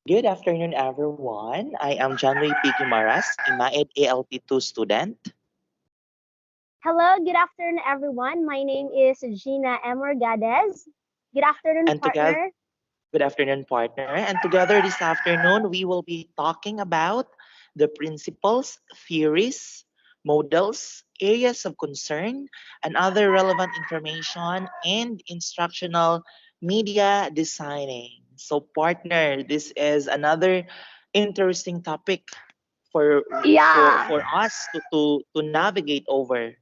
Good afternoon, everyone. I am Janway P. Guimaras, a MAED ALT2 student. Hello, good afternoon, everyone. My name is Gina Emergades. Good afternoon, And together, partner. good afternoon, partner. And together this afternoon, we will be talking about the principles, theories, models, areas of concern, and other relevant information in instructional media designing. So, partner, this is another interesting topic for Yeah, us to navigate over.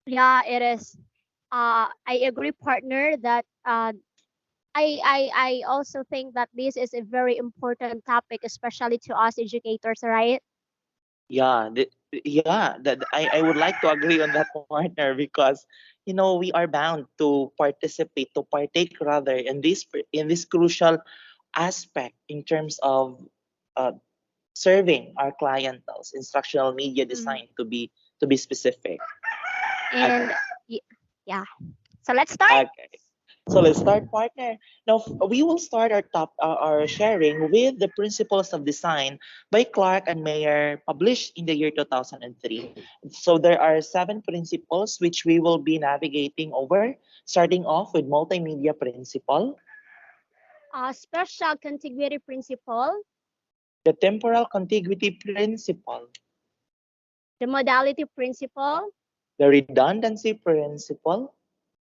yeah, it is. I agree, partner, that I also think that this is a very important topic, especially to us educators, right? Yeah, I would like to agree on that partner because we are bound to participate, to partake rather in this crucial aspect in terms of uh, serving our clientels, instructional media Mhm. design to be specific. And Okay. y- yeah, so let's start. Okay. So let's start, partner. Now, we will start our sharing with the Principles of Design by Clark and Mayer, published in the year 2003. So there are 7 principles which we will be navigating over, starting off with multimedia principle, Special contiguity principle, the temporal contiguity principle, the modality principle, the redundancy principle,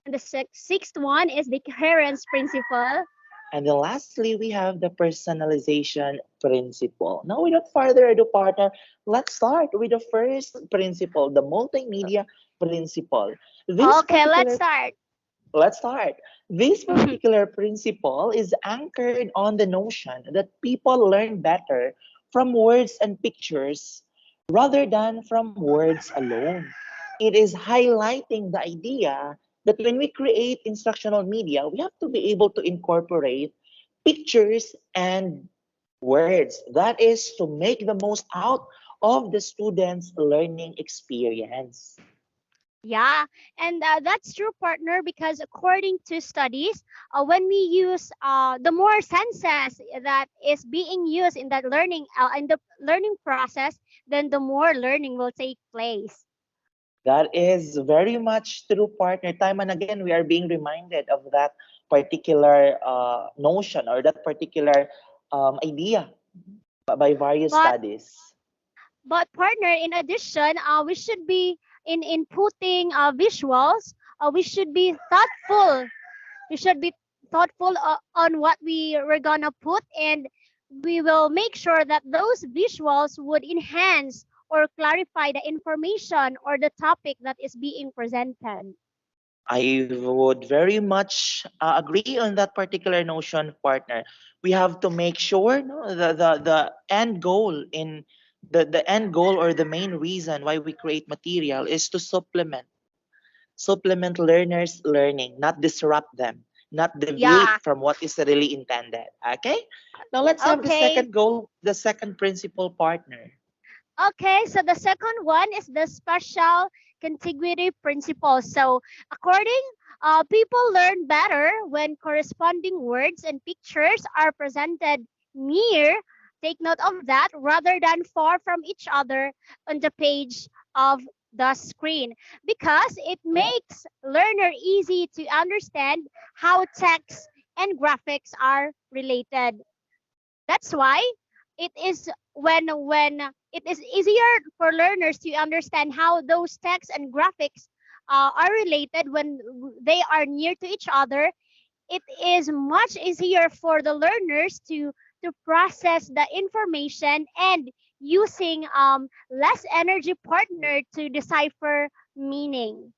and the sixth one is the coherence principle. and then lastly, we have the personalization principle. Now, without further ado, partner, let's start with the first principle, the multimedia principle. This Okay, let's particular, start. let's start. This particular principle is anchored on the notion that people learn better from words and pictures rather than from words alone. It is highlighting the idea that when we create instructional media, we have to be able to incorporate pictures and words. That is to make the most out of the student's learning experience. Yeah, and that's true, partner, because according to studies, when we use the more senses that is being used in the learning process, then the more learning will take place. That is very much true, partner. Time and again, we are being reminded of that particular notion or that particular idea by various But studies. partner, in addition, we should be in inputting visuals. We should be thoughtful. We should be thoughtful on what we're gonna put, and we will make sure that those visuals would enhance or clarify the information or the topic that is being presented. I would very much agree on that particular notion, partner. We have to make sure, no, the end goal in the end goal or the main reason why we create material is to supplement learners' learning, not disrupt them, not Yeah. deviate from what is really intended. Okay? Now let's have the Okay. second goal, the second principal, partner. Okay, so the second one is the special contiguity principle. So, according people learn better when corresponding words and pictures are presented near, take note of that, rather than far from each other on the page of the screen, because it makes learner easy to understand how text and graphics are related. That's why it is when it is easier for learners to understand how those texts and graphics are related when they are near to each other. It is much easier for the learners to process the information and using less energy partner to decipher meaning.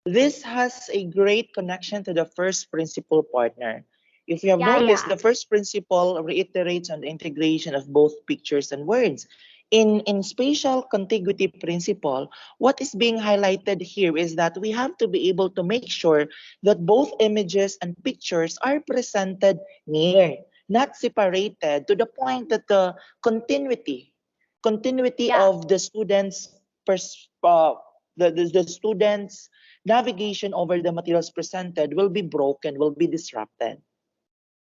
This has a great connection to the first principle, partner. If you have Yeah, noticed, yeah. the first principle reiterates on the integration of both pictures and words. In spatial contiguity principle, what is being highlighted here is that we have to be able to make sure that both images and pictures are presented near, not separated, to the point that the continuity Yeah. of the students' the students' navigation over the materials presented will be broken, will be disrupted.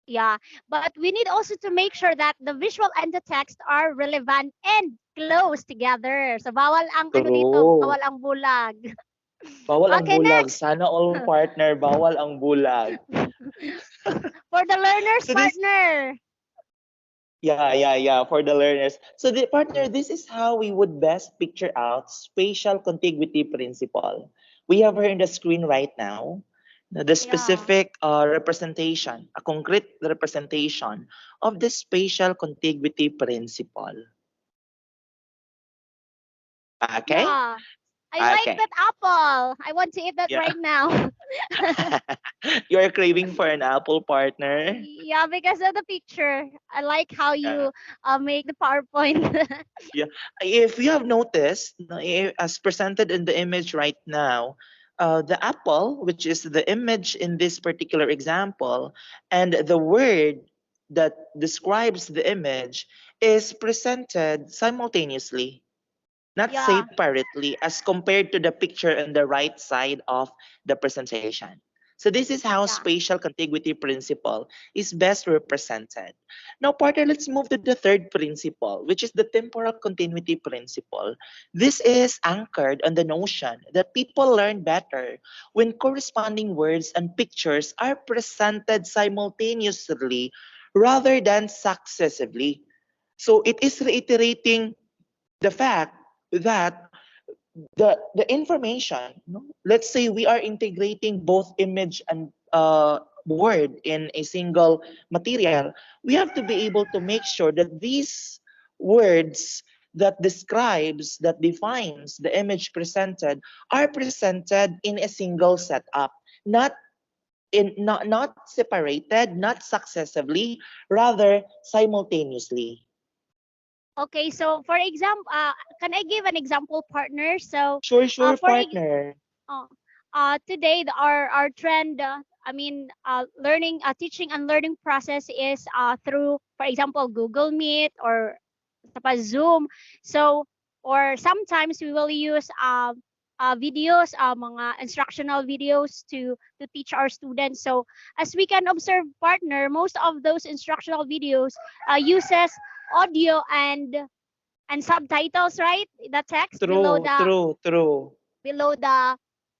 Yeah, but we need also to make sure that the visual and the text are relevant and close together. So bawal ang ano dito, True. bawal ang bulag. Bawal ang Okay, bulag. next. Sana all partner, bawal ang bulag. For the learner's So this, partner. yeah, for the learners. So the partner, this is how we would best picture out spatial contiguity principle. We have here in the screen right now the Yeah. specific representation, a concrete representation of the spatial contiguity principle. Okay? Yeah. I like Okay. that apple. I want to eat that Yeah. right now. You're craving for an apple partner? Yeah, because of the picture. I like how Yeah. you make the PowerPoint. Yeah. If you have noticed, as presented in the image right now, the apple, which is the image in this particular example, and the word that describes the image is presented simultaneously, not Yeah. separately, as compared to the picture on the right side of the presentation. So this is how Yeah. spatial contiguity principle is best represented. Now, partner, let's move to the third principle, which is the temporal continuity principle. This is anchored on the notion that people learn better when corresponding words and pictures are presented simultaneously rather than successively. So it is reiterating the fact that the information, no? Let's say we are integrating both image and word in a single material, we have to be able to make sure that these words that describes, that defines the image presented are presented in a single setup, not not separated, not successively, rather simultaneously. Okay, so for example, can I give an example, partner? So, Sure, sure, for partner. uh, today our trend, learning, teaching and learning process is through, for example, Google Meet or Zoom. So, or sometimes we will use videos, mga instructional videos to teach our students. So, as we can observe, partner, most of those instructional videos uses audio and subtitles, right? The text below True, true, true. below the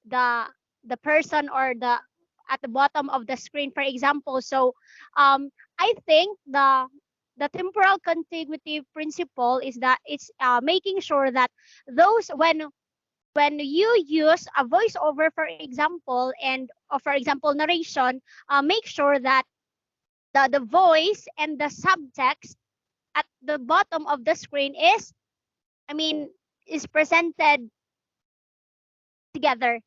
the person, or the at the bottom of the screen, for example. So I think the temporal contiguity principle is that it's making sure that those when you use a voiceover, for example, and or for example narration, make sure that the voice and the subtext at the bottom of the screen is, I mean, is presented together.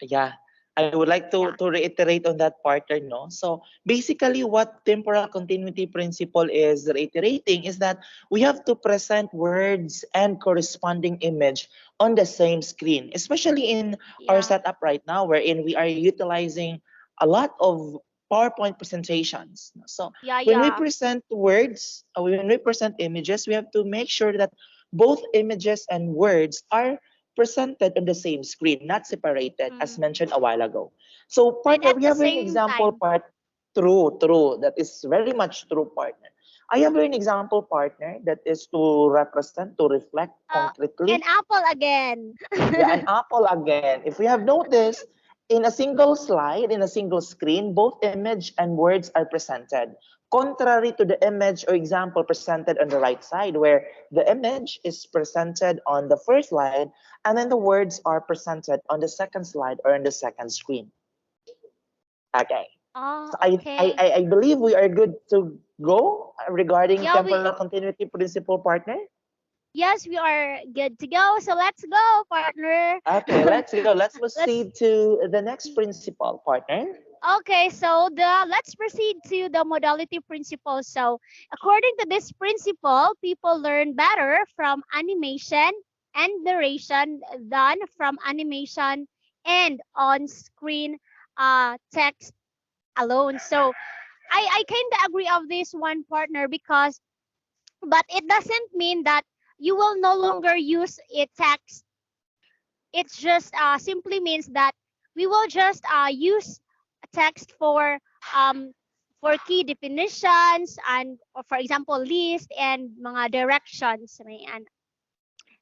Yeah. I would like Yeah. to reiterate on that partner, no? So basically what temporal continuity principle is reiterating is that we have to present words and corresponding image on the same screen, especially in our Yeah. setup right now, wherein we are utilizing a lot of PowerPoint presentations. So Yeah, when we yeah. present words, when we present images, we have to make sure that both images and words are presented on the same screen, not separated, as Mm. mentioned a while ago. So, And partner, at we the have an same example time, part. True, true. That is very much true, partner. I have an example, partner, that is to represent, to reflect an concretely. apple again. Yeah, an apple again. If we have noticed, in a single slide, in a single screen, both image and words are presented. Contrary to the image or example presented on the right side, where the image is presented on the first slide, and then the words are presented on the second slide or on the second screen. Okay. Oh, So okay. I believe we are good to go regarding Yeah, we temporal continuity principle, partner. yes, we are good to go. So let's go, partner. Okay, let's go. Let's Let's proceed to the next principle, partner. Okay, so the let's proceed to the modality principle. So, according to this principle, people learn better from animation and narration than from animation and on-screen text alone. So, I kind of agree of this one, partner, because but it doesn't mean that you will no longer use a text. It just simply means that we will just use text um for key definitions and, or for example, list and mga directions.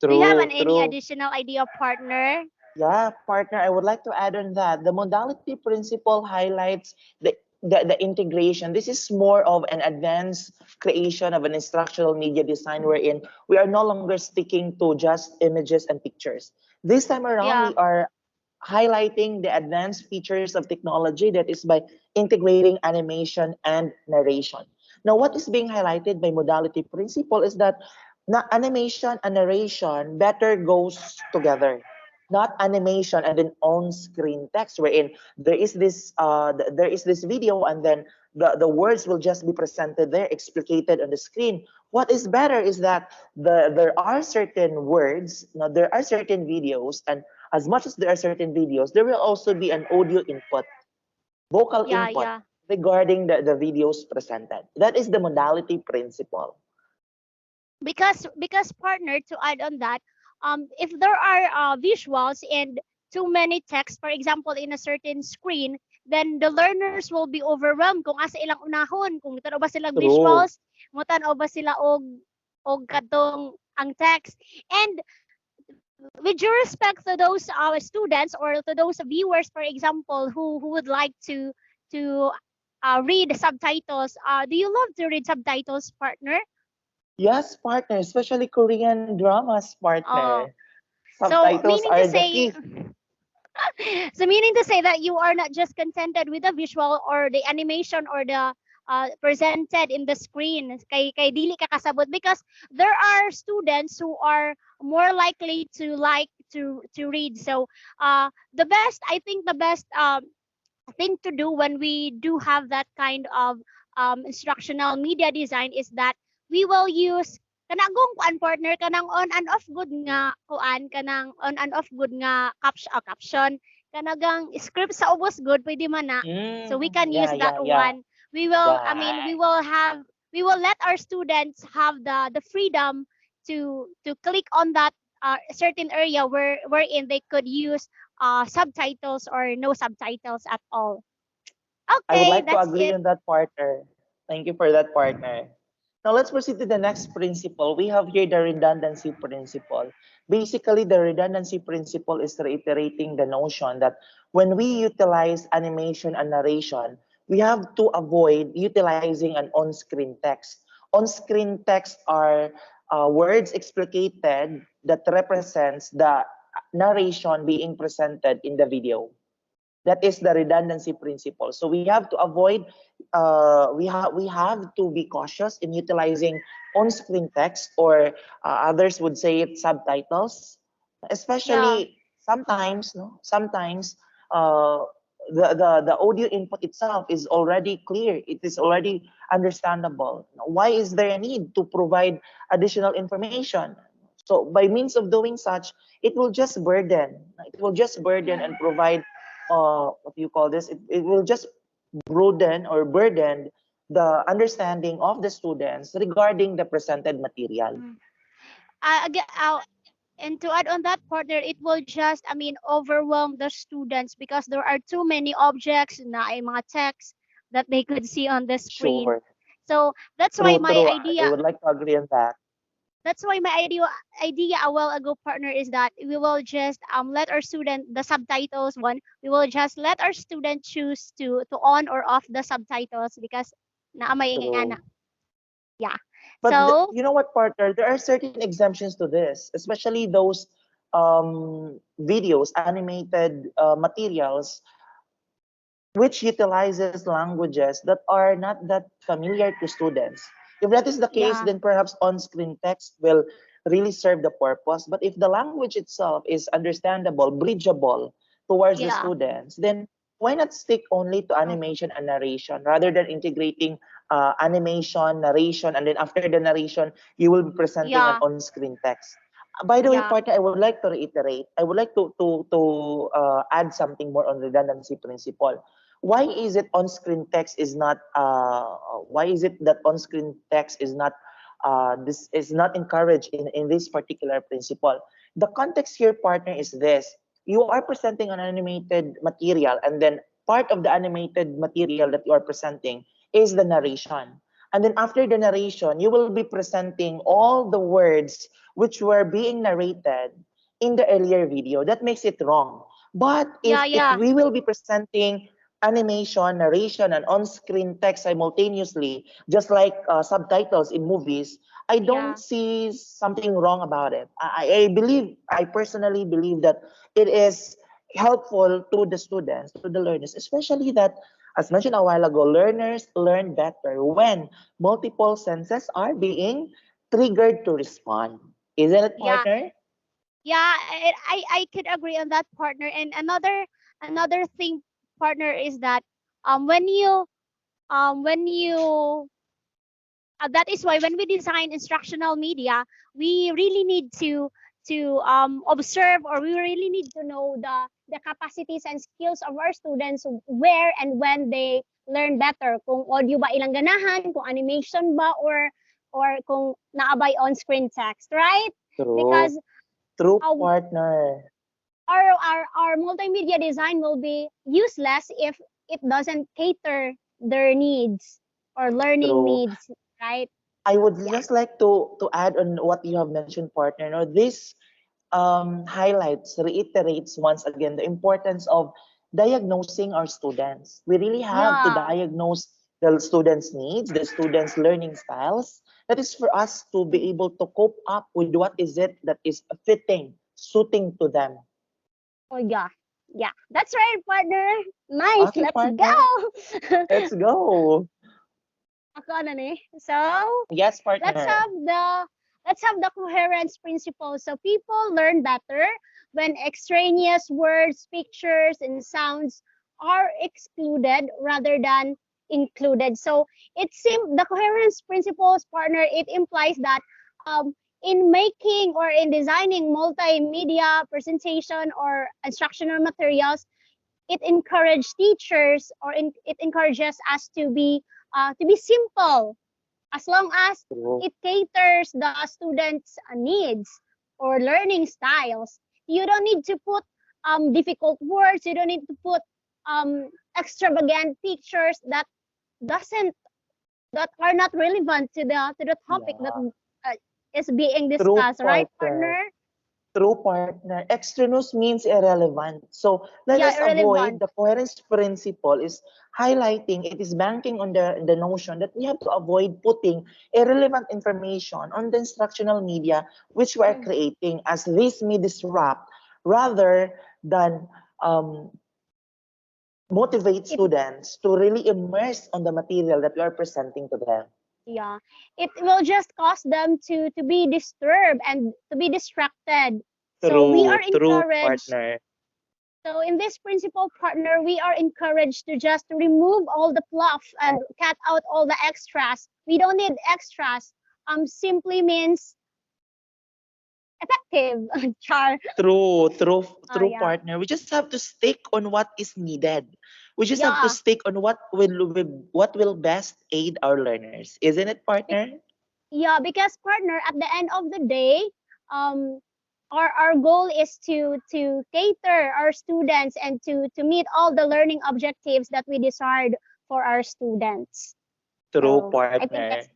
Do you have True, any true. additional idea, partner? Yeah, partner, I would like to add on that. The modality principle highlights the integration. This is more of an advanced creation of an instructional media design wherein we are no longer sticking to just images and pictures. This time around, Yeah, we are highlighting the advanced features of technology that is by integrating animation and narration. Now, what is being highlighted by modality principle is that animation and narration better goes together, not animation and then on-screen text wherein there is this video and then the words will just be presented there explicated on the screen. What is better is that there are certain words, now there are certain videos, and as much as there are certain videos, there will also be an audio input, vocal yeah, input yeah. regarding the videos presented. That is the modality principle. Because partner, to add on that, if there are visuals and too many text, for example, in a certain screen, then the learners will be overwhelmed kung asa ilang unahon, kung tanaw ba silang True. visuals, mo tanaw ba sila og katong ang text. And with due respect to those students or to those viewers, for example, who would like to read subtitles, do you love to read subtitles, partner? Yes, partner, especially Korean dramas, uh, partner. so Subtitles meaning to are the say key. so meaning to say that you are not just contented with the visual or the animation or the presented in the screen, kay dili ka kasabot, because there are students who are more likely to like to read. So the best, I think the best thing to do when we do have that kind of instructional media design is that we will use kanagong kuan, partner, kanang on and off good nga kuan, kanang on and off good nga caption, kanagang script sa ubos good pwede man na. So we can use Yeah, that yeah, yeah. one. We will, I mean, Right. we will let our students have the freedom to click on that certain area wherein they could use subtitles or no subtitles at all. I would Okay, like to that's agree it. on that, partner. Thank you for that, partner. Now let's proceed to the next principle. We have here the redundancy principle. Basically, the redundancy principle is reiterating the notion that when we utilize animation and narration, we have to avoid utilizing an on-screen text. On-screen text are words explicated that represents the narration being presented in the video. That is the redundancy principle. So we have to avoid, we have to be cautious in utilizing on-screen text, or others would say it subtitles, Yeah. especially sometimes, no, sometimes uh, the audio input itself is already clear. It is already understandable. Why is there a need to provide additional information? So by means of doing such, it will just burden. It will just burden and Mm, provide what do you call this? It will just broaden or burden the understanding of the students regarding the presented material. mm. Again, and to add on that, partner, it will just, I mean, overwhelm the students because there are too many objects na ay mga text that they could see on the screen. Sure. So that's why True, my true. I idea would like to agree on that. that's why my idea a while ago, partner, is that we will just let our student the subtitles one, we will just let our student choose to on or off the subtitles because na may nga na. True. Yeah. But So you know what, partner? There are certain exemptions to this, especially those videos, animated materials which utilizes languages that are not that familiar to students. If that is the case, yeah, then perhaps on-screen text will really serve the purpose. But if the language itself is understandable, bridgeable towards the yeah, students, then why not stick only to uh, animation and narration rather than integrating animation, narration, and then after the narration, you will be presenting an yeah, on-screen text. By the way, yeah, partner, I would like to reiterate. I would like to add something more on redundancy principle. Why is it on-screen text is not why is it that on-screen text is not this is not encouraged in this particular principle? The context here, partner, is this: you are presenting an animated material, and then part of the animated material that you are presenting is the narration. And then after the narration, you will be presenting all the words which were being narrated in the earlier video. That makes it wrong. But Yeah, if yeah, we will be presenting animation, narration, and on-screen text simultaneously, just like subtitles in movies, I don't yeah, see something wrong about it. I personally believe that it is helpful to the students, to the learners, especially that, as mentioned a while ago, learners learn better when multiple senses are being triggered to respond. Isn't it, yeah, partner? yeah. I could agree on that, partner. And another thing, partner, is that when you that is why when we design instructional media, we really need to observe, or we really need to know the capacities and skills of our students, where and when they learn better. Kung audio ba ilang ganahan, kung animation ba, or kung naabay on screen text, right? True. Because True, uh, partner. our multimedia design will be useless if it doesn't cater their needs or learning True. needs, right? I would Yeah. just like to add on what you have mentioned, partner. No, this highlights, reiterates once again the importance of diagnosing our students. We really have to Yeah. diagnose the students' needs, the students' learning styles. That is for us to be able to cope up with what is it that is fitting, suiting to them. Oh yeah. Yeah. That's right, partner. Nice. Okay, Let's partner, go. let's go. Ako na ni. So Yes, let's partner. have the let's have the coherence principle. So people learn better when extraneous words, pictures, and sounds are excluded rather than included. So the coherence principles, partner, it implies that um, in making or in designing multimedia presentation or instructional materials, it encourages teachers, or it encourages us to be simple, as long as True. it caters the students' needs or learning styles. You don't need to put difficult words. You don't need to put extravagant pictures doesn't that are not relevant to the topic that Yeah. is being True, discussed. Right, partner. partner? True, partner. Extraneous means irrelevant. So let Yeah, us avoid irrelevant. the coherence principle is highlighting, it is banking on the notion that we have to avoid putting irrelevant information on the instructional media which we are Mm, creating, as this may disrupt rather than um, motivate It students to really immerse on the material that we are presenting to them. yeah, it will just cause them to be disturbed and to be distracted. So we are True, true, encouraged partner. So in this principal, partner, we are encouraged to just remove all the fluff and cut out all the extras. We don't need extras. Simply means effective. Char. True, Yeah. partner. We just have to stick on what is needed. We just have to Yeah. stick on what will best aid our learners, isn't it, Be- partner? yeah, because, partner, at the end of the day, um, our goal is to cater our students and to meet all the learning objectives that we desired for our students. True, So I think partner. that's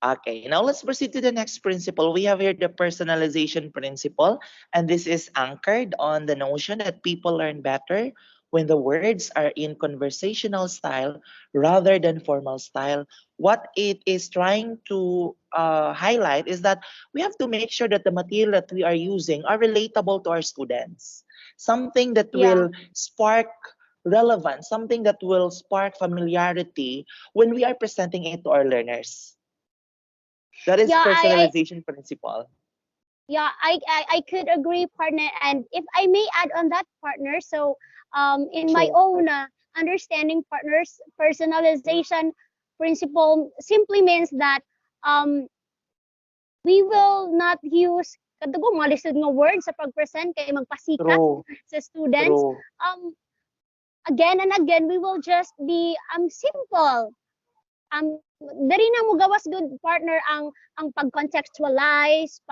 Okay, now let's proceed to the next principle. We have here the personalization principle, and this is anchored on the notion that people learn better when the words are in conversational style rather than formal style. What it is trying to highlight is that we have to make sure that the material that we are using are relatable to our students, something that yeah. will spark relevance, something that will spark familiarity when we are presenting it to our learners. That is Yeah, I personalization principle. Yeah, I could agree, partner. And if I may add on that, partner, so in my Sure. own understanding, partners, personalization principle simply means that um, we will not use kadugong mga lisod nga words sa pag-present kay magpasikat True. sa students. True. Um, Again and again, we will just be simple. Dali na mo gawas good, partner, ang pag-contextualize,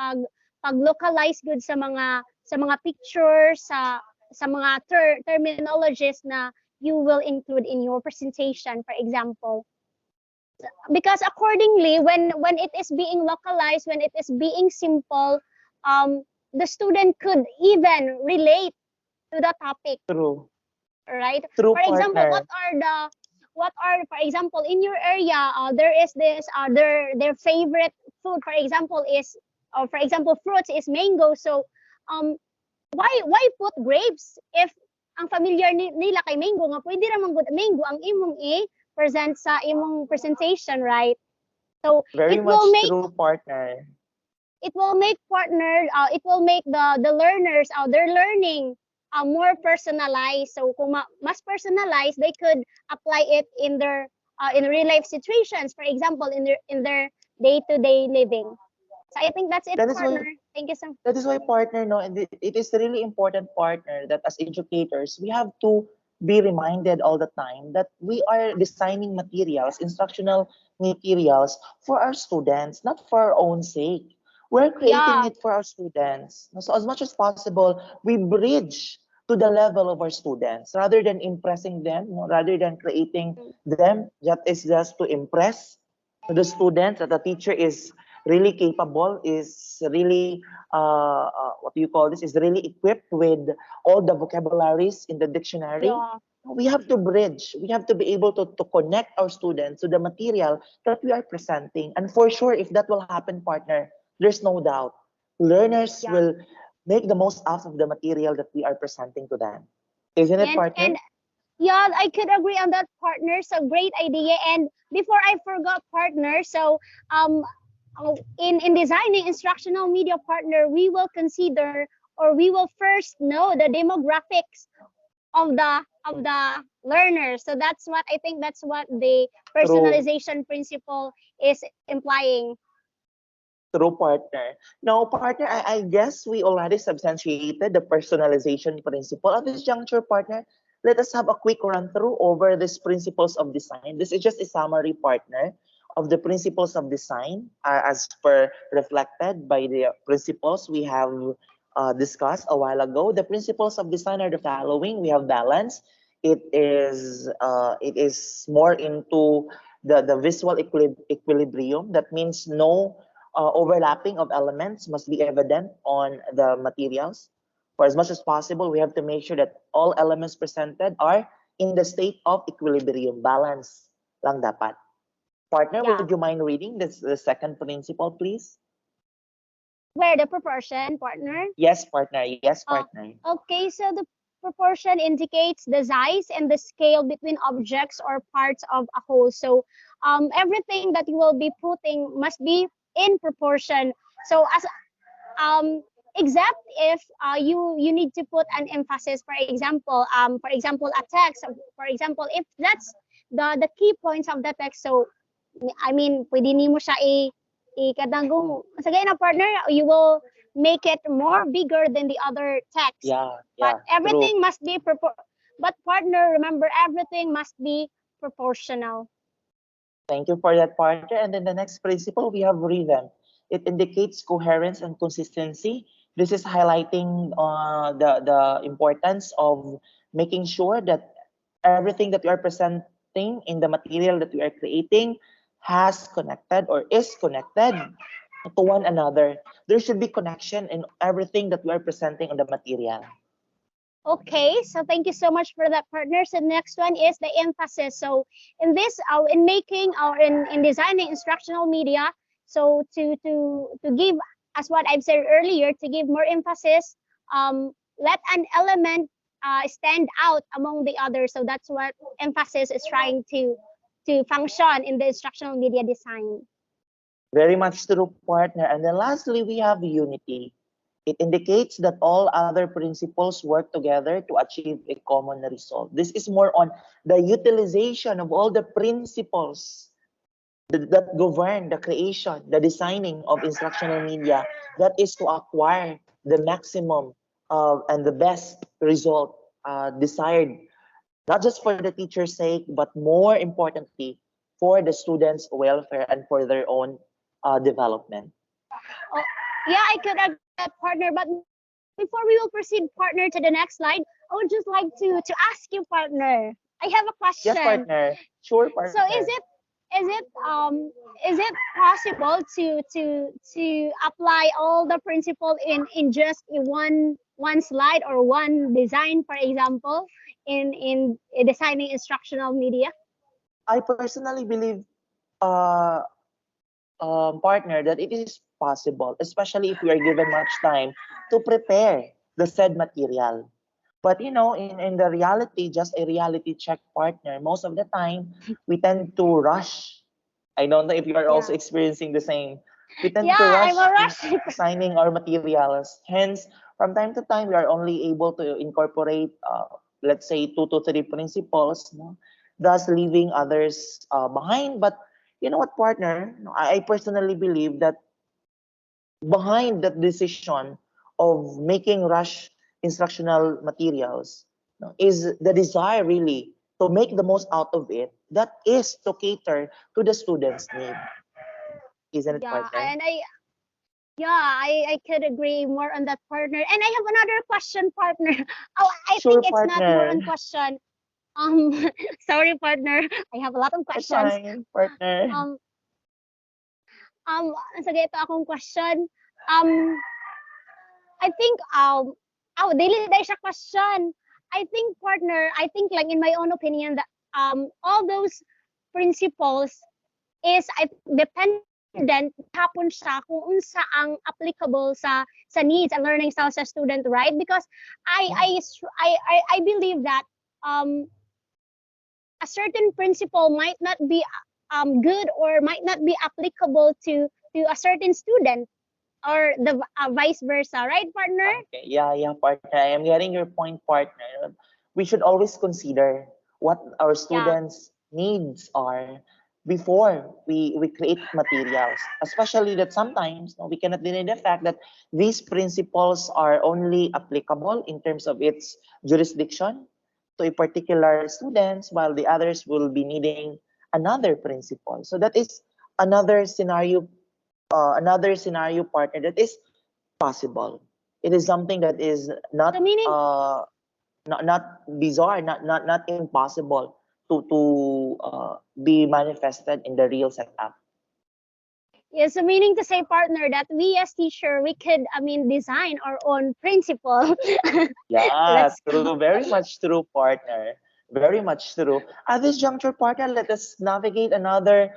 pag-localize good sa mga pictures, sa mga terminologies na you will include in your presentation, for example. Because accordingly, when it is being localized, when it is being simple, um, the student could even relate to the topic, True. right? True, For example, partner. what are for example in your area, there is this their favorite food, for example, is for example fruits is mango. So um why put grapes if ang familiar nila kay mango, nga pwede ramang good mango ang imong i-present sa imong presentation, right? So Very much true, partner. it will make the learners their learning more personalized. So kung mas personalized, they could apply it in real life situations, for example in their day-to-day living. So I think that's it, That is why partner. Thank you so. that is why, partner, no, and it is really important, partner, that as educators we have to be reminded all the time that we are designing materials, instructional materials for our students, not for our own sake. We're creating Yeah, it for our students. So as much as possible, we bridge to the level of our students rather than impressing them, rather than creating them that is just to impress the students that the teacher is really capable, is really what do you call this, is really equipped with all the vocabularies in the dictionary. yeah. We have to bridge, we have to be able to connect our students to the material that we are presenting. And for sure, if that will happen, partner, there's no doubt learners Yeah. will make the most out of the material that we are presenting to them. Isn't it, And partner? yeah, I could agree on that, partner. So great idea. And before I forgot, partner, so um in designing instructional media, partner, we will consider, or we will first know the demographics of the learners. So that's what I think, that's what the True. personalization principle is implying. True, partner. Now, partner, I guess we already substantiated the personalization principle. At this juncture, partner, let us have a quick run through over these principles of design. This is just a summary, partner, of the principles of design as per reflected by the principles we have discussed a while ago. The principles of design are the following. We have balance. It is more into the visual equilibrium. That means no overlapping of elements must be evident on the materials. For as much as possible, we have to make sure that all elements presented are in the state of equilibrium, balance lang dapat. Partner, would Yeah. you mind reading this the second principle, please? Where the proportion, partner? Yes, partner. Yes, Uh, partner. okay, so the proportion indicates the size and the scale between objects or parts of a whole. So everything that you will be putting must be in proportion. So as except if you need to put an emphasis, for example a text, for example if that's the key points of the text. So I mean pwede nimo siya ikadangong sa na, partner, you will make it more bigger than the other text, Yeah, but yeah, true. everything must be but partner, remember, everything must be proportional. Thank you for that, partner. And then the next principle, we have rhythm. It indicates coherence and consistency. This is highlighting the importance of making sure that everything that we are presenting in the material that we are creating has connected or is connected to one another. There should be connection in everything that we are presenting on the material. Okay, so thank you so much for that, partner. So the next one is the emphasis. So in this, in making or in designing instructional media, so to give, as what I've said earlier, to give more emphasis, let an element stand out among the others. So that's what emphasis is trying to function in the instructional media design. Very much true, partner. And then lastly, we have unity. It indicates that all other principles work together to achieve a common result. This is more on the utilization of all the principles that govern the creation, the designing of instructional media. That is to acquire the maximum and the best result desired, not just for the teacher's sake, but more importantly, for the students' welfare and for their own development. Oh, yeah, I could agree with that, partner. But before we will proceed, partner, to the next slide, I would just like to ask you, partner. I have a Yes, question. partner. Sure, So partner. is it possible to apply all the principle in just in one slide or one design, for example, in designing instructional media? I personally believe, uh, partner, that it is possible, especially if we are given much time to prepare the said material. But in the reality, just a reality check, partner, most of the time we tend to rush. I don't know if you are also Yeah. experiencing the same. We tend Yeah, to I'm rush a in rush. assigning our materials. Hence, from time to time, we are only able to incorporate, let's say, 2 to 3 principles, no? Thus leaving others behind. But you know what, partner? I personally believe that behind that decision of making rush instructional materials, is the desire really to make the most out of it, that is to cater to the students' need. Isn't it, Yeah, partner? I could agree more on that, partner. And I have another question, partner. Oh, I Sure, think it's not more partner. on question. Um, sorry, partner. I have a lot of It's questions. fine, partner. Um, sige, ito akong question. Um, I think, dili dahil siya question. I think, partner, I think like in my own opinion that all those principles is I think dependent hapon siya kung unsa ang applicable sa needs and learning style sa student, right? Because Yeah. I believe that um a certain principle might not be good or might not be applicable to a certain student or the vice versa, right, partner? Okay. Yeah, yeah, partner. I am getting your point, partner. We should always consider what our Yeah. students' needs are before we create materials. Especially that sometimes, no, we cannot deny the fact that these principles are only applicable in terms of its jurisdiction to a particular students, while the others will be needing another principle. So that is another scenario, partner, that is possible. It is something that is So meaning not bizarre, not impossible to be manifested in the real setup. yeah, so meaning to say, partner, that we as teacher we could design our own principle. Yeah, Let's go. true. Very much true, partner. Very much true. At this juncture, partner, let us navigate another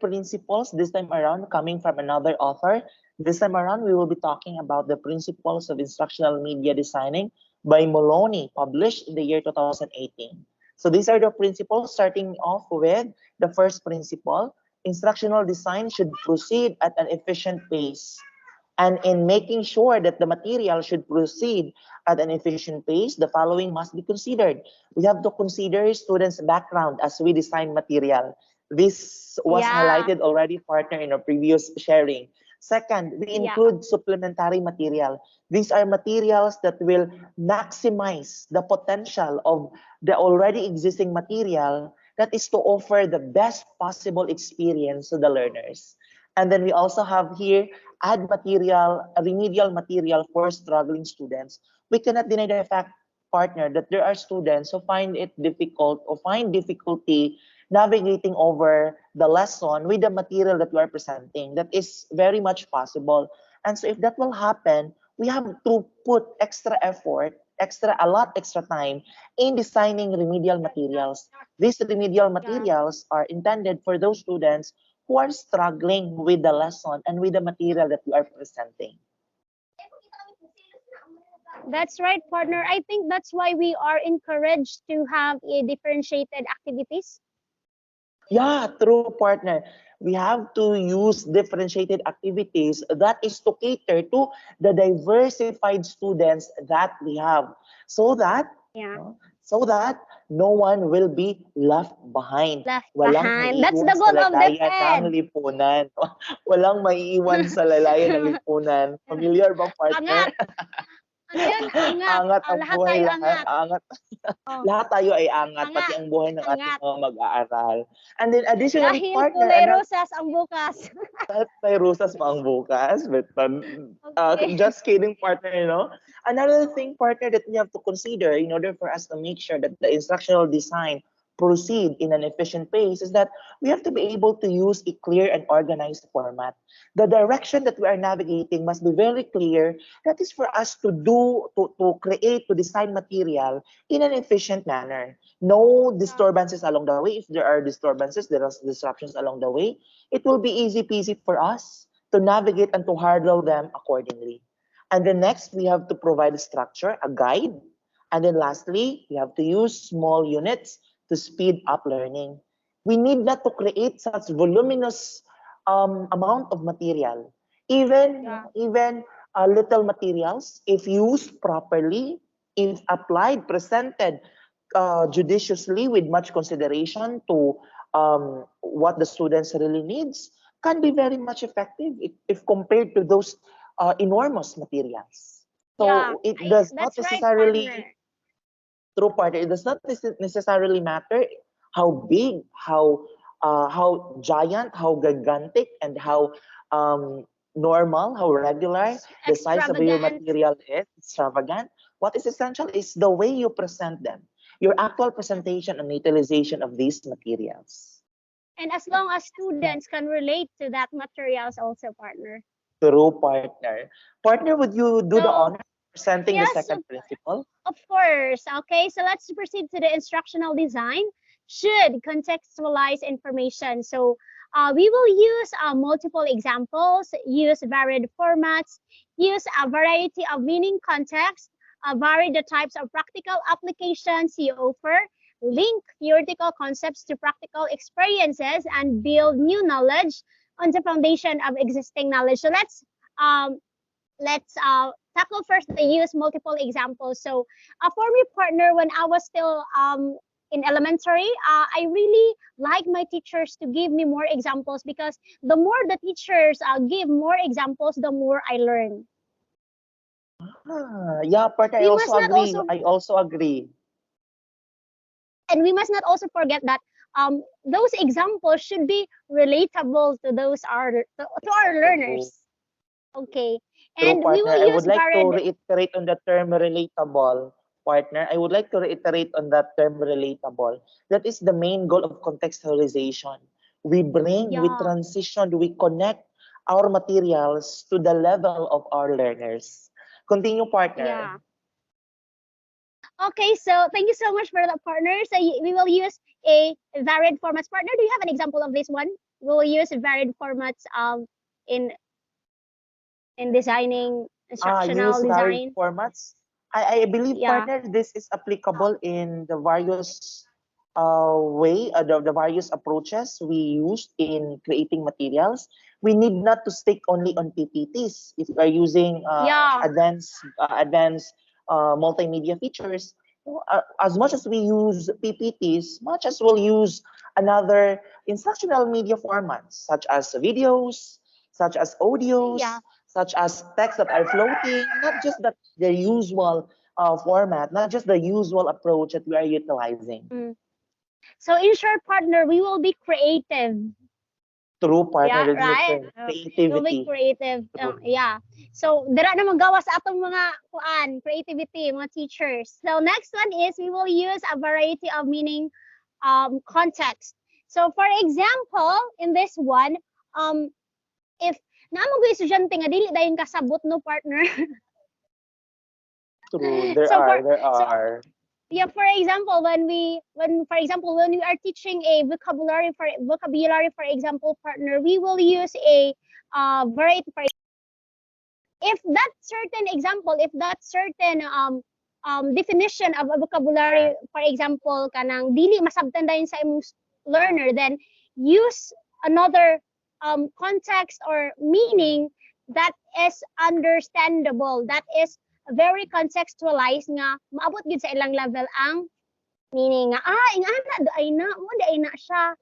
principles. This time around, coming from another author. This time around, we will be talking about the principles of instructional media designing by Moloney, published in the year 2018. So these are the principles. Starting off with the first principle: instructional design should proceed at an efficient pace. And in making sure that the material should proceed at an efficient pace, the following must be considered. We have to consider students' background as we design material. This was Yeah, highlighted already, partner, in our previous sharing. Second, we yeah, include supplementary material. These are materials that will maximize the potential of the already existing material, that is to offer the best possible experience to the learners. And then we also have here add material, remedial material for struggling students. We cannot deny the fact, partner, that there are students who find it difficult or find difficulty navigating over the lesson with the material that we are presenting. That is very much possible. And so if that will happen, we have to put extra effort, a lot extra time in designing remedial materials. These remedial yeah. materials are intended for those students who are struggling with the lesson and with the material that we are presenting. That's right, partner. I think that's why we are encouraged to have a differentiated activities. Yeah, true, partner. We have to use differentiated activities, that is to cater to the diversified students that we have, so that Yeah, no, so that no one will be left behind. left Walang behind. That's maiiwan the sa goal of the lalayan ng Fed. lipunan. Walang maiiwan sa lalayan ng lipunan. Familiar ba, Angat. partner? Ano yun? Angat. Angat ang Lahat buhay, tayo lahat angat. angat. Oh, Lahat tayo ay angat, anga, pati ang buhay ng ating angat. mga mag-aaral. And then additionally, Dahil partner, kulay rosas ang bukas. dahil may rusas pa ang bukas, but Okay. just kidding, partner, you know. Another thing, partner, that we have to consider in order for us to make sure that the instructional design proceed in an efficient pace is that we have to be able to use a clear and organized format. The direction that we are navigating must be very clear. That is for us to create, to design material in an efficient manner. No Yeah. disturbances along the way. If there are disturbances, there are disruptions along the way, it will be easy peasy for us to navigate and to handle them accordingly. And then next, we have to provide a structure, a guide. And then lastly, we have to use small units to speed up learning. We need not to create such voluminous amount of material. Yeah. Even little materials, if used properly, if applied, presented judiciously with much consideration to what the students really needs, can be very much effective if compared to those enormous materials. Yeah. So it does not That's right, necessarily, partner. true partner, it does not necessarily matter how big, how giant, how gigantic, and how normal, how regular the size of your Extravagant. material is, extravagant. What is essential is the way you present them, your actual presentation and utilization of these materials. And as long as students can relate to that materials also, partner. True partner. Partner, would you do the So, honor of presenting the yes, second principle? of course. Okay, so let's proceed to the instructional design. Should contextualize information. So we will use multiple examples, use varied formats, use a variety of meaning context, vary the types of practical applications you offer, link theoretical concepts to practical experiences, and build new knowledge on the foundation of existing knowledge. So um, let's tackle first the use multiple examples. So for me, partner, when I was still in elementary, I really like my teachers to give me more examples because the more the teachers give more examples, the more I learn. Yeah, partner, I We also must not agree. also I also agree. and we must not also forget that those examples should be relatable to to our True. learners. Okay, True, and we partner. will I use would like to varied. reiterate on the term relatable, partner. I would like to reiterate on that term relatable. That is the main goal of contextualization. We Yeah, transition, we connect our materials to the level of our learners. Continue, partner. yeah. Okay, so thank you so much for that, partner. So we will use a varied formats. Partner, do you have an example of this one? We will use varied formats in designing Use instructional varied design. formats. I believe, Yeah, partner, this is applicable in the various the various approaches we use in creating materials. We need not to stick only on PPTs. If we are using yeah, advanced multimedia features, as much as we use PPTs, much as we'll use another instructional media formats such as videos, such as audios, yeah. such as text that are floating, not just the usual format, not just the usual approach that we are utilizing. Mm. So in short, partner, we will be creative. True partner, Yeah, this is the right? term. We'll be Creativity. creative. True. Yeah. So, dira na magawa sa atong mga creativity, mga teachers. So, next one is we will use a variety of meaning context. So, for example, in this one, if namo gyud estudyante nga dili dayon kasabot no, partner. True. There so for are. There so are. yeah, for example, when we are teaching a vocabulary for example, partner, we will use a variety. For if that certain example, if that certain definition of a vocabulary, for example, kanang dili masabtan dayon sa imong learner, then use another context or meaning that is understandable, that is very contextualized nga maabot gid sa ilang level ang meaning nga ingana ay na mo ay na siya,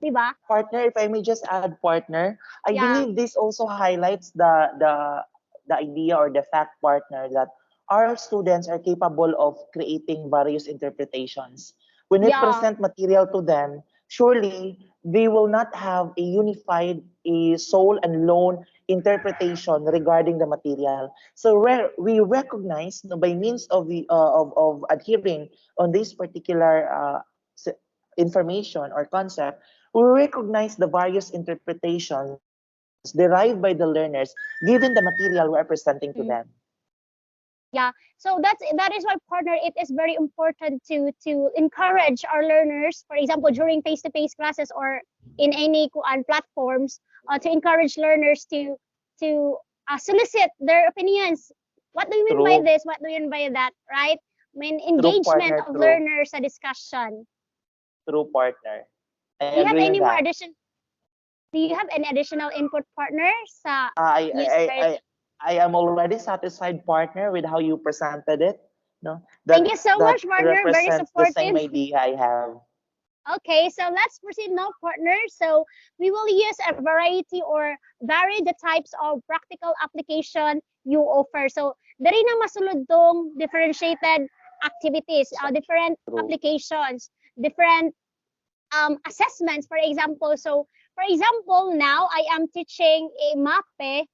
di ba? Partner, if I may just add, partner, I Yeah, believe this also highlights the idea or the fact, partner, that our students are capable of creating various interpretations. When we Yeah. present material to them, surely they will not have a unified, a sole and lone interpretation regarding the material. So we recognize, no, by means of the of adhering on this particular information or concept, we recognize the various interpretations derived by the learners given the material we are presenting to them. Yeah, so that is why, partner, it is very important to encourage our learners, for example, during face-to-face classes or in any platforms, to encourage learners to solicit their opinions. What do you mean by True. this? What do you mean by that? Right? I mean, True, engagement partner. of True. learners, a discussion. True, partner. I Do you have agree on any more that. addition? Do you have any additional input, partner, sa I I I users? I I am already satisfied, partner, with how you presented it. No, Thank you so that much, partner. Very represents the same supportive. idea I have. Okay, so let's proceed now, partner. So we will use a variety or vary the types of practical application you offer. So dari na masulod tong differentiated activities, different True. applications, different assessments, for example. So for example, now I am teaching a MAPE,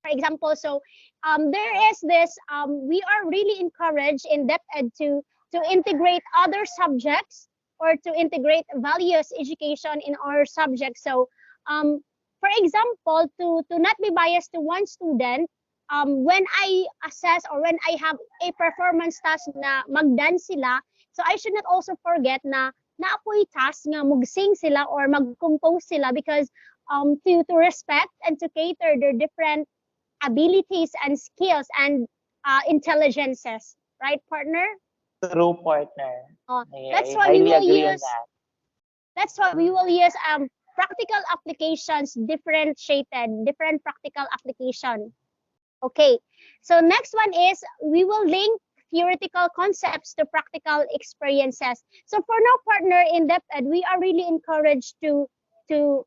for example. So there is this, we are really encouraged in DepEd to integrate other subjects or to integrate values education in our subjects. So for example, to not be biased to one student, when I assess or when I have a performance task na magdance sila, so I should not also forget na naapoy task nga mag-sing sila or mag-compose sila, because to respect and to cater their different abilities and skills and intelligences, right, partner? True, partner. That's I why we highly will agree on use. that. That's why we will use practical applications, differentiated, different practical application. Okay. So next one is we will link theoretical concepts to practical experiences. So for now, partner, in depth ed, we are really encouraged to to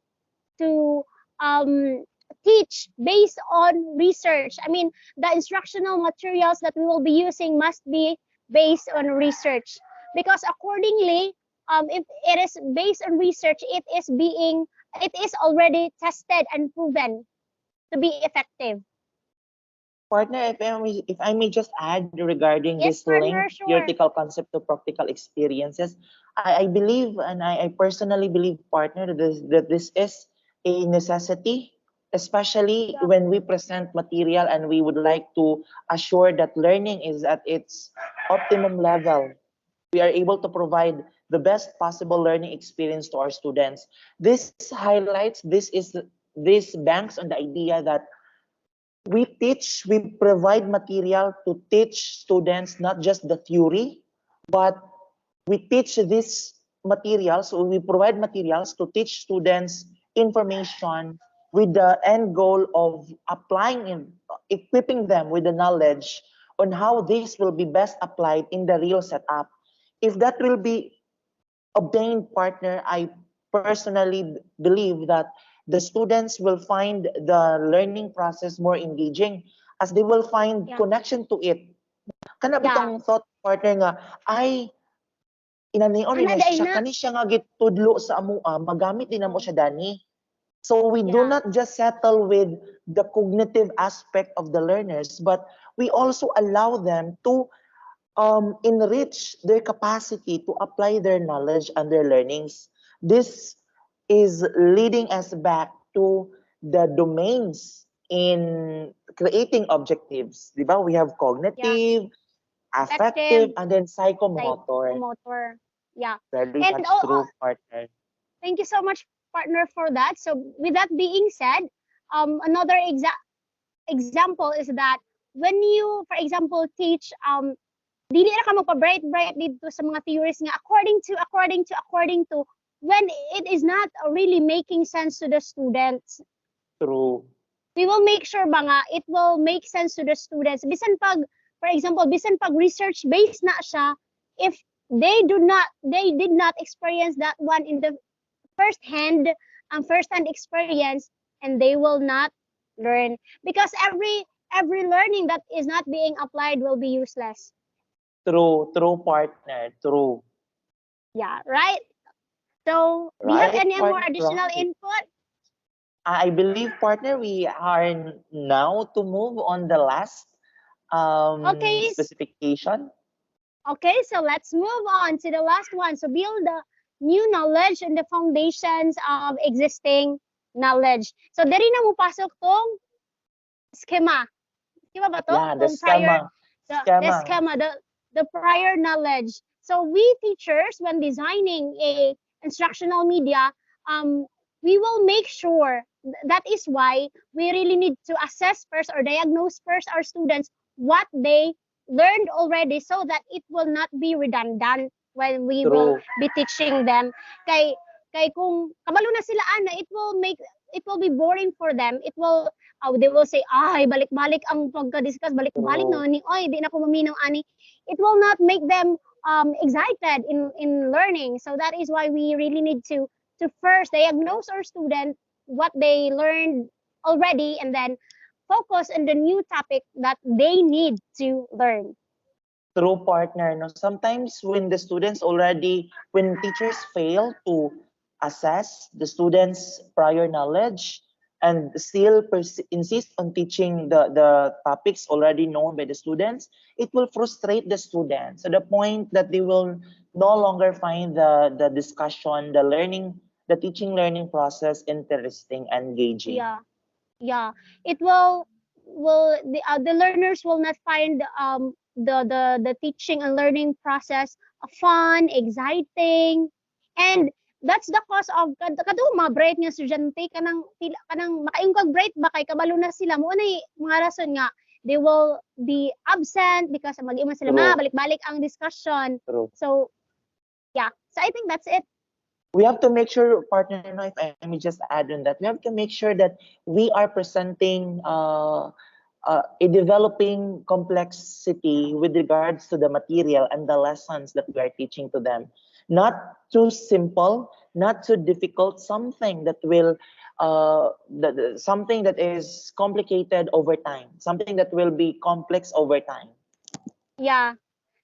teach based on research. I mean, the instructional materials that we will be using must be based on research, because accordingly, if it is based on research, it is already tested and proven to be effective. Partner, if I may just add regarding Yes, this link, partner, sure. theoretical concept to practical experiences, I believe, and I personally believe, partner, that this is a necessity, especially Yeah, when we present material and we would like to assure that learning is at its optimum level. We are able to provide the best possible learning experience to our students. This highlights, this banks on the idea that we provide material to teach students not just the theory, but we teach these materials, so we provide materials to teach students information with the end goal of applying in equipping them with the knowledge on how this will be best applied in the real setup. If that will be obtained, partner, I personally believe that the students will find the learning process more engaging as they will find yeah, connection to it. Kana yeah. bitong thought, partner, nga ay inanion ni Ana na day siya na. kani siya nga gitudlo sa amoa magamit din namo siya dani. So we do Yeah, not just settle with the cognitive aspect of the learners, but we also allow them to enrich their capacity to apply their knowledge and their learnings. This is leading us back to the domains in creating objectives. Di ba? We have yeah. cognitive, Effective, affective, and then psychomotor. psychomotor. Yeah. Very And much true, partner. thank you so much, partner, for that. So with that being said, another example is that when you, for example, teach, dili na ka magpa-bright dito sa mga theories nga according to, when it is not really making sense to the students, True. we will make sure ba nga it will make sense to the students. Bisan pag, for example, bisan pag research based na siya, if they did not experience that one in the first hand experience, and they will not learn, because every learning that is not being applied will be useless. True, partner, true. Yeah, right? So, do you have Right, any more partner, additional right. input? I believe, partner, we are now to move on the last Okay, specification. okay, so let's move on to the last one. So, build the new knowledge and the foundations of existing knowledge. So, dari na mo pasok tong schema. Schema ba to? Yeah, the Kung prior, schema. the Schema. schema, the prior knowledge. So, we teachers, when designing a instructional media, um, we will make sure that is why we really need to assess first or diagnose first our students what they learned already so that it will not be redundant when we will True. be teaching them. Kay kay kung kabalo na sila ana, it will be boring for them. It will they will say, ay, balik-balik ang pagka-discuss, balik-balik True. no ni, oy, di na ko maminaw ani. It will not make them excited in learning. So that is why we really need to first diagnose our student what they learned already and then focus on the new topic that they need to learn. True, partner. No, sometimes when the students already, when teachers fail to assess the students' prior knowledge and still insist on teaching the topics already known by the students, it will frustrate the students to the point that they will no longer find the discussion, the teaching learning process interesting and engaging. Yeah. Yeah, it will the learners will not find the teaching and learning process fun, exciting, and that's the cause of kadu mga bright nga estudyante kanang makaayong kag bright ba kay kabalo na sila mo na mga rason nga they will be absent because mag-iman sila True, balik-balik ang discussion. true. So yeah, so I think that's it. We have to make sure, partner, no, if I may just add on that, we have to make sure that we are presenting a developing complexity with regards to the material and the lessons that we are teaching to them. Not too simple, not too difficult, something that will, something that is complicated over time, something that will be complex over time. Yeah,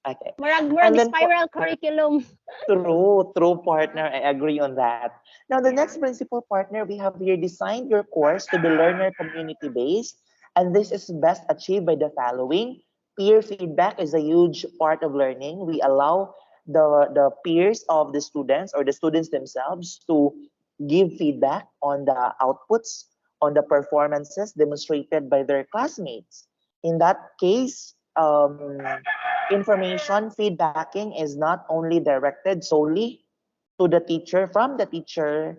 Okay. murag And then spiral curriculum. true partner. I agree on that. Now, the next principal partner we have here designed your course to be learner community based, and this is best achieved by the following. Peer feedback is a huge part of learning. We allow the peers of the students or the students themselves to give feedback on the outputs, on the performances demonstrated by their classmates. In that case, information feedbacking is not only directed solely to the teacher from the teacher,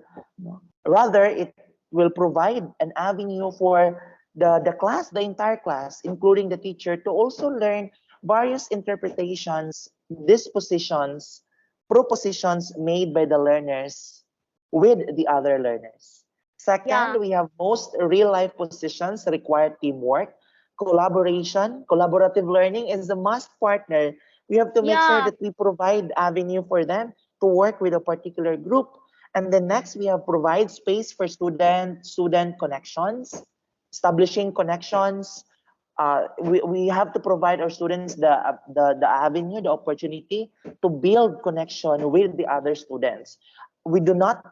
rather it will provide an avenue for the class, the entire class, including the teacher, to also learn various interpretations, dispositions, propositions made by the learners with the other learners. Second, Yeah. we have most real life positions require teamwork, collaboration. Collaborative learning is the must, partner. We have to make sure Yeah. that we provide avenue for them to work with a particular group. And then next, we have provide space for student connections, establishing connections. We have to provide our students the avenue, the opportunity to build connection with the other students. We do not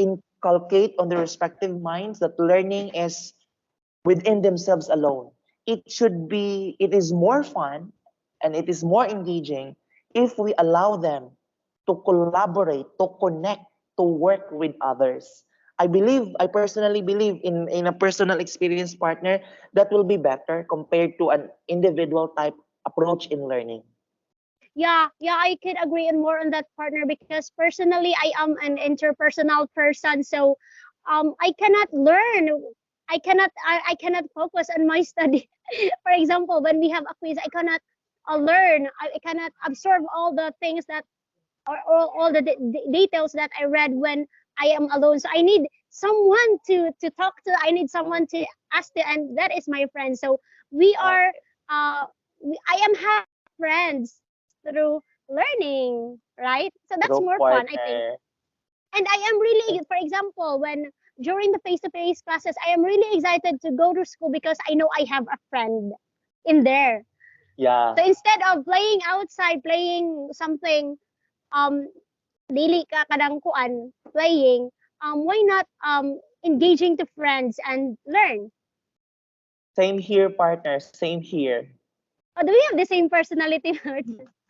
inculcate on the respective minds that learning is within themselves alone. It is more fun and it is more engaging if we allow them to collaborate, to connect, to work with others. I personally believe in a personal experience, partner, that will be better compared to an individual type approach in learning. Yeah, I could agree and more on that, partner, because personally I am an interpersonal person. So I cannot learn. I cannot focus on my study. For example, when we have a quiz, I cannot learn. I cannot absorb all the things that or all the details that I read when I am alone. So I need someone to talk to. I need someone to ask to, and that is my friend. So we are I am having friends through learning, right? So that's True, more fun, I think. partner. And I am really, for example, when during the face-to-face classes, I am really excited to go to school because I know I have a friend in there. Yeah. So instead of playing outside, playing something, um, dili ka kadang kuan, playing, why not engaging to friends and learn? Same here, partner. Same here. Oh, do we have the same personality?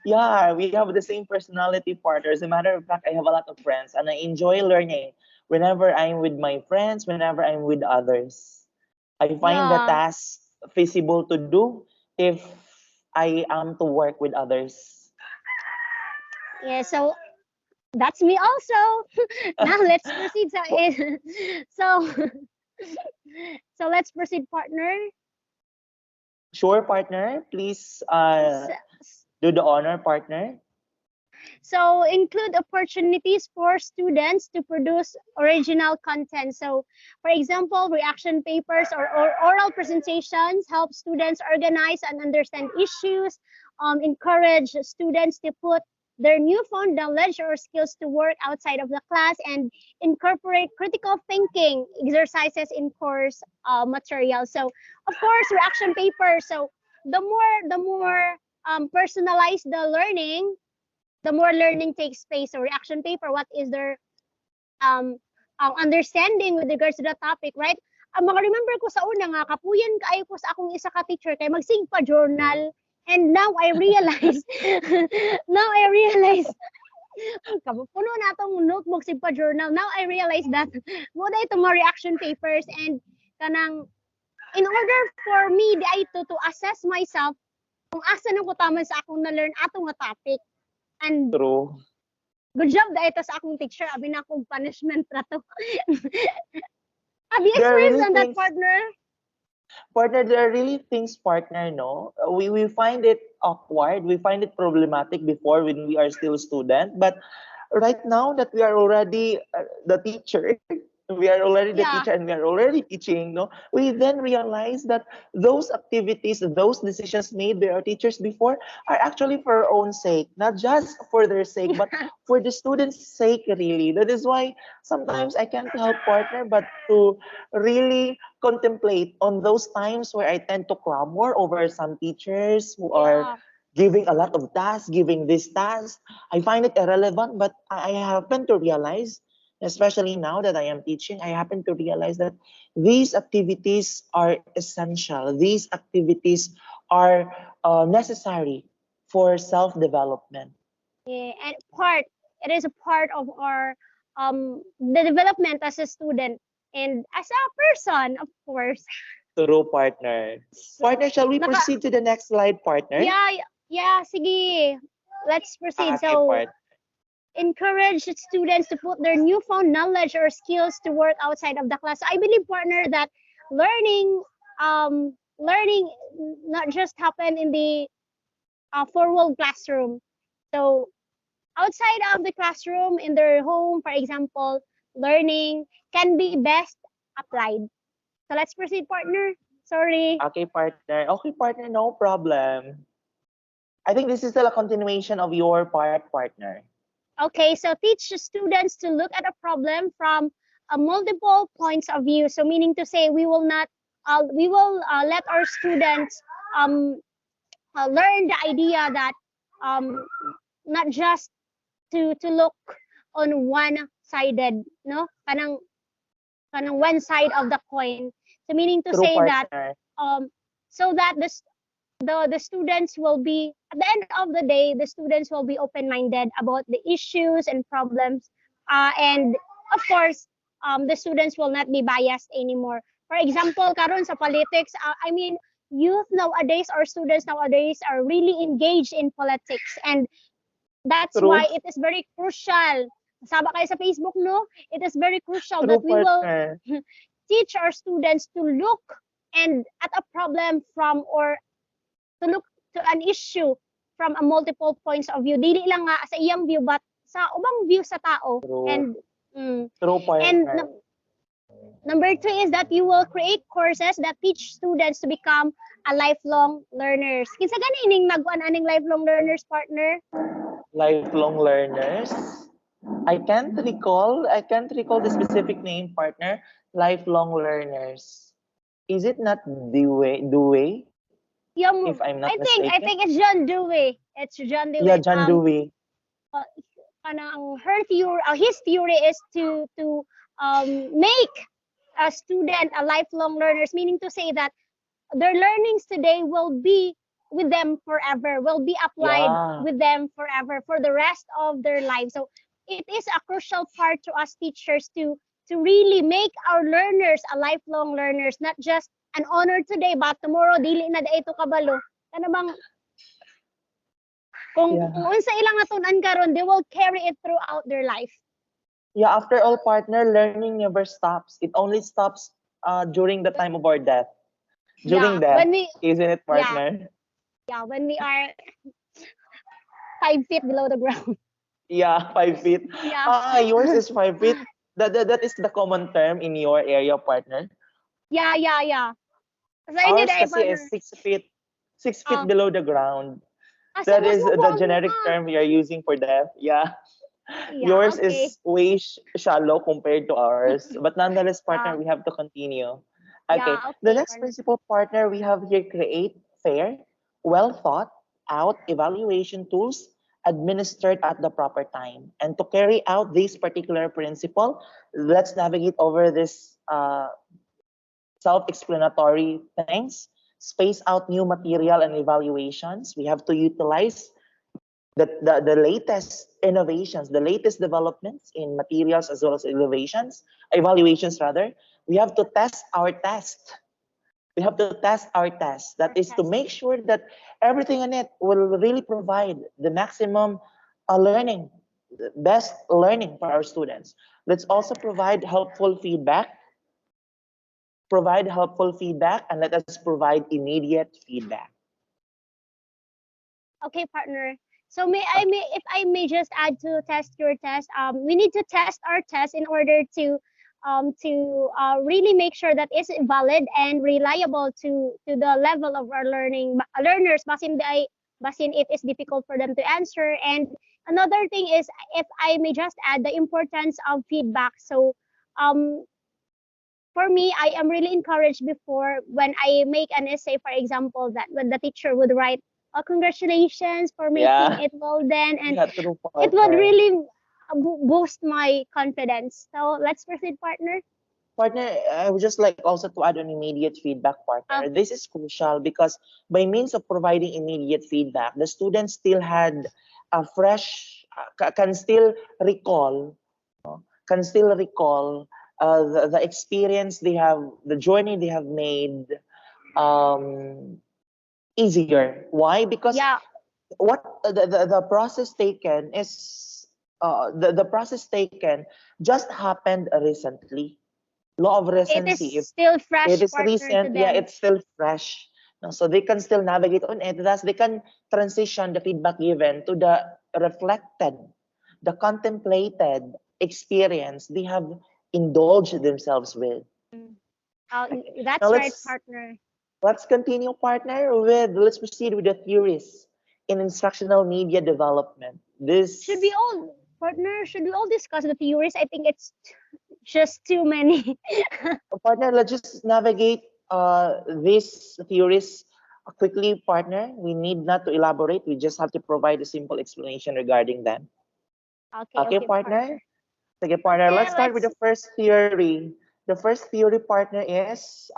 Yeah, we have the same personality, partner. As a matter of fact, I have a lot of friends and I enjoy learning whenever I'm with my friends, whenever I'm with others. I find the Yeah. task feasible to do if I am to work with others. Yeah, so that's me also. Now let's proceed. So, so, so let's proceed, partner. Sure, partner. Please So, do the honor, partner. so include opportunities for students to produce original content. So, for example, reaction papers or oral presentations help students organize and understand issues, encourage students to put their newfound knowledge or skills to work outside of the class, and incorporate critical thinking exercises in course material. So, of course, reaction papers. So, the more personalized the learning, the more learning takes place. So reaction paper, what is their um, understanding with regards to the topic, right? Ang mga remember ko sa una nga, kapuyan kaayo ko sa akong isa ka teacher kay magsig pa journal. And now I realize, now I realize, puno na itong notebook sig pa journal. Now I realize that mo na itong mga reaction papers and kanang in order for me di ay to assess myself kung asa nang ko tama sa akong na-learn atong nga topic. And True. good job dahil ito sa akong teacher. Abi na akong punishment ra to. Have you There are experienced really on that, things, partner? partner, there are really things, partner, no? We find it awkward. We find it problematic before when we are still student. But right now that we are already the teacher, we are already the Yeah. teacher and we are already teaching, no, we then realize that those activities, those decisions made by our teachers before are actually for our own sake, not just for their sake, but for the students' sake, really. That is why sometimes I can't help, partner, but to really contemplate on those times where I tend to clamor over some teachers who are Yeah. giving a lot of tasks, giving this task. I find it irrelevant, but I happen to realize, especially now that I am teaching, I happen to realize that these activities are essential. These activities are necessary for self-development. Yeah. And it is a part of our the development as a student and as a person, of course. True, partner. So, Partner, shall we naka, proceed to the next slide, partner? yeah, yeah, sige. Let's proceed. Okay, So, part. encourage students to put their newfound knowledge or skills to work outside of the class. So I believe, partner, that learning not just happen in the formal classroom. So outside of the classroom, in their home, for example, learning can be best applied. So let's proceed, partner. Sorry. Okay, partner. Okay, partner, no problem. I think this is still a continuation of your part, partner. Okay, so teach students to look at a problem from multiple points of view. So meaning to say, we will let our students um, learn the idea that um, not just to look on one-sided, no, kanang one side of the coin. So meaning to True, say that partner. um, so that the students will be at the end of the day the students will be open-minded about the issues and problems and of course the students will not be biased anymore. For example, karon sa politics, I mean youth nowadays or students nowadays are really engaged in politics, and that's True. why it is very crucial. Saba kayo sa Facebook, no? It is very crucial True, that we will partner. teach our students to look and at a problem from or to look to an issue from a multiple points of view. Dili lang nga sa iyang view but sa ubang view sa tao. True. And True, and partner. number three is that you will create courses that teach students to become a lifelong learners. Kinsa gani ining nagkuan aning lifelong learners, partner? Lifelong learners. I can't recall the specific name, partner. Lifelong learners. Is it not Dewey, Yeah, if I'm not I mistaken? think it's John Dewey. It's John Yeah, Dewey. John Dewey. Uh, kanang her theory, his theory is to make a student a lifelong learners, meaning to say that their learnings today will be with them forever, will be applied Yeah. with them forever for the rest of their lives. So it is a crucial part to us teachers to really make our learners a lifelong learners, not just an honor today but tomorrow dili na ito kabalo. Kana bang kung Yeah. unsa ilang natunan karon, they will carry it throughout their life. Yeah, after all, partner, learning never stops. It only stops during the time of our death. Yeah, During death, when we isn't it, yeah, partner? yeah, when we are 5 feet below the ground. Yeah, 5 feet. Yeah. Yours is 5 feet. That is the common term in your area, partner. Yeah. So I did Ours a kasi is partner. 6 feet, 6 feet Uh, below the ground. asa That mas is the mabuang mo generic ka. term we are using for death. Yeah. Yeah, Yours okay. is way shallow compared to ours. But nonetheless, partner, Yeah, we have to continue. Okay. yeah, The okay, next partner. principle, partner, we have here create fair, well thought out evaluation tools administered at the proper time. And to carry out this particular principle, let's navigate over this self-explanatory things, space out new material and evaluations. We have to utilize the latest innovations, the latest developments in materials as well as evaluations rather. We have to test our test. We have to test our test. That Our is to test. make sure that everything in it will really provide the maximum learning, the best learning for our students. Let's also provide helpful feedback, and let us provide immediate feedback. Okay, partner. So if I may just add to test your test, we need to test our test in order to really make sure that it's valid and reliable to the level of our learners. Basin it is difficult for them to answer. And another thing is, if I may just add, the importance of feedback. So um for me, I am really encouraged before when I make an essay, for example, that when the teacher would write, oh, congratulations for making Yeah, it well done, and yeah, true it would partner. really boost my confidence. So let's proceed, partner. Partner, I would just like also to add an immediate feedback, partner. Uh, This is crucial because by means of providing immediate feedback, the students still had a fresh, can still recall, can still recall the experience they have, the journey they have made um, easier. Why? Because yeah, what the process taken is the process taken just happened recently. Law of it is recency, if still it fresh, is partner, to recent, yeah, them. it's still fresh. No, so they can still navigate on it. Thus, they can transition the feedback given to the reflected, the contemplated experience they have indulged themselves with. Mm. Okay. Now That's right, partner. let's continue, partner, with let's proceed with the theories in instructional media development. Should we This all, partner, should we all discuss the theories? I think it's just too many. partner, let's just navigate these theories quickly, partner. We need not to elaborate. We just have to provide a simple explanation regarding them. Okay, Okay, partner? partner. Okay, partner. Okay, Let's start with let's. the first theory. The first theory, partner, is,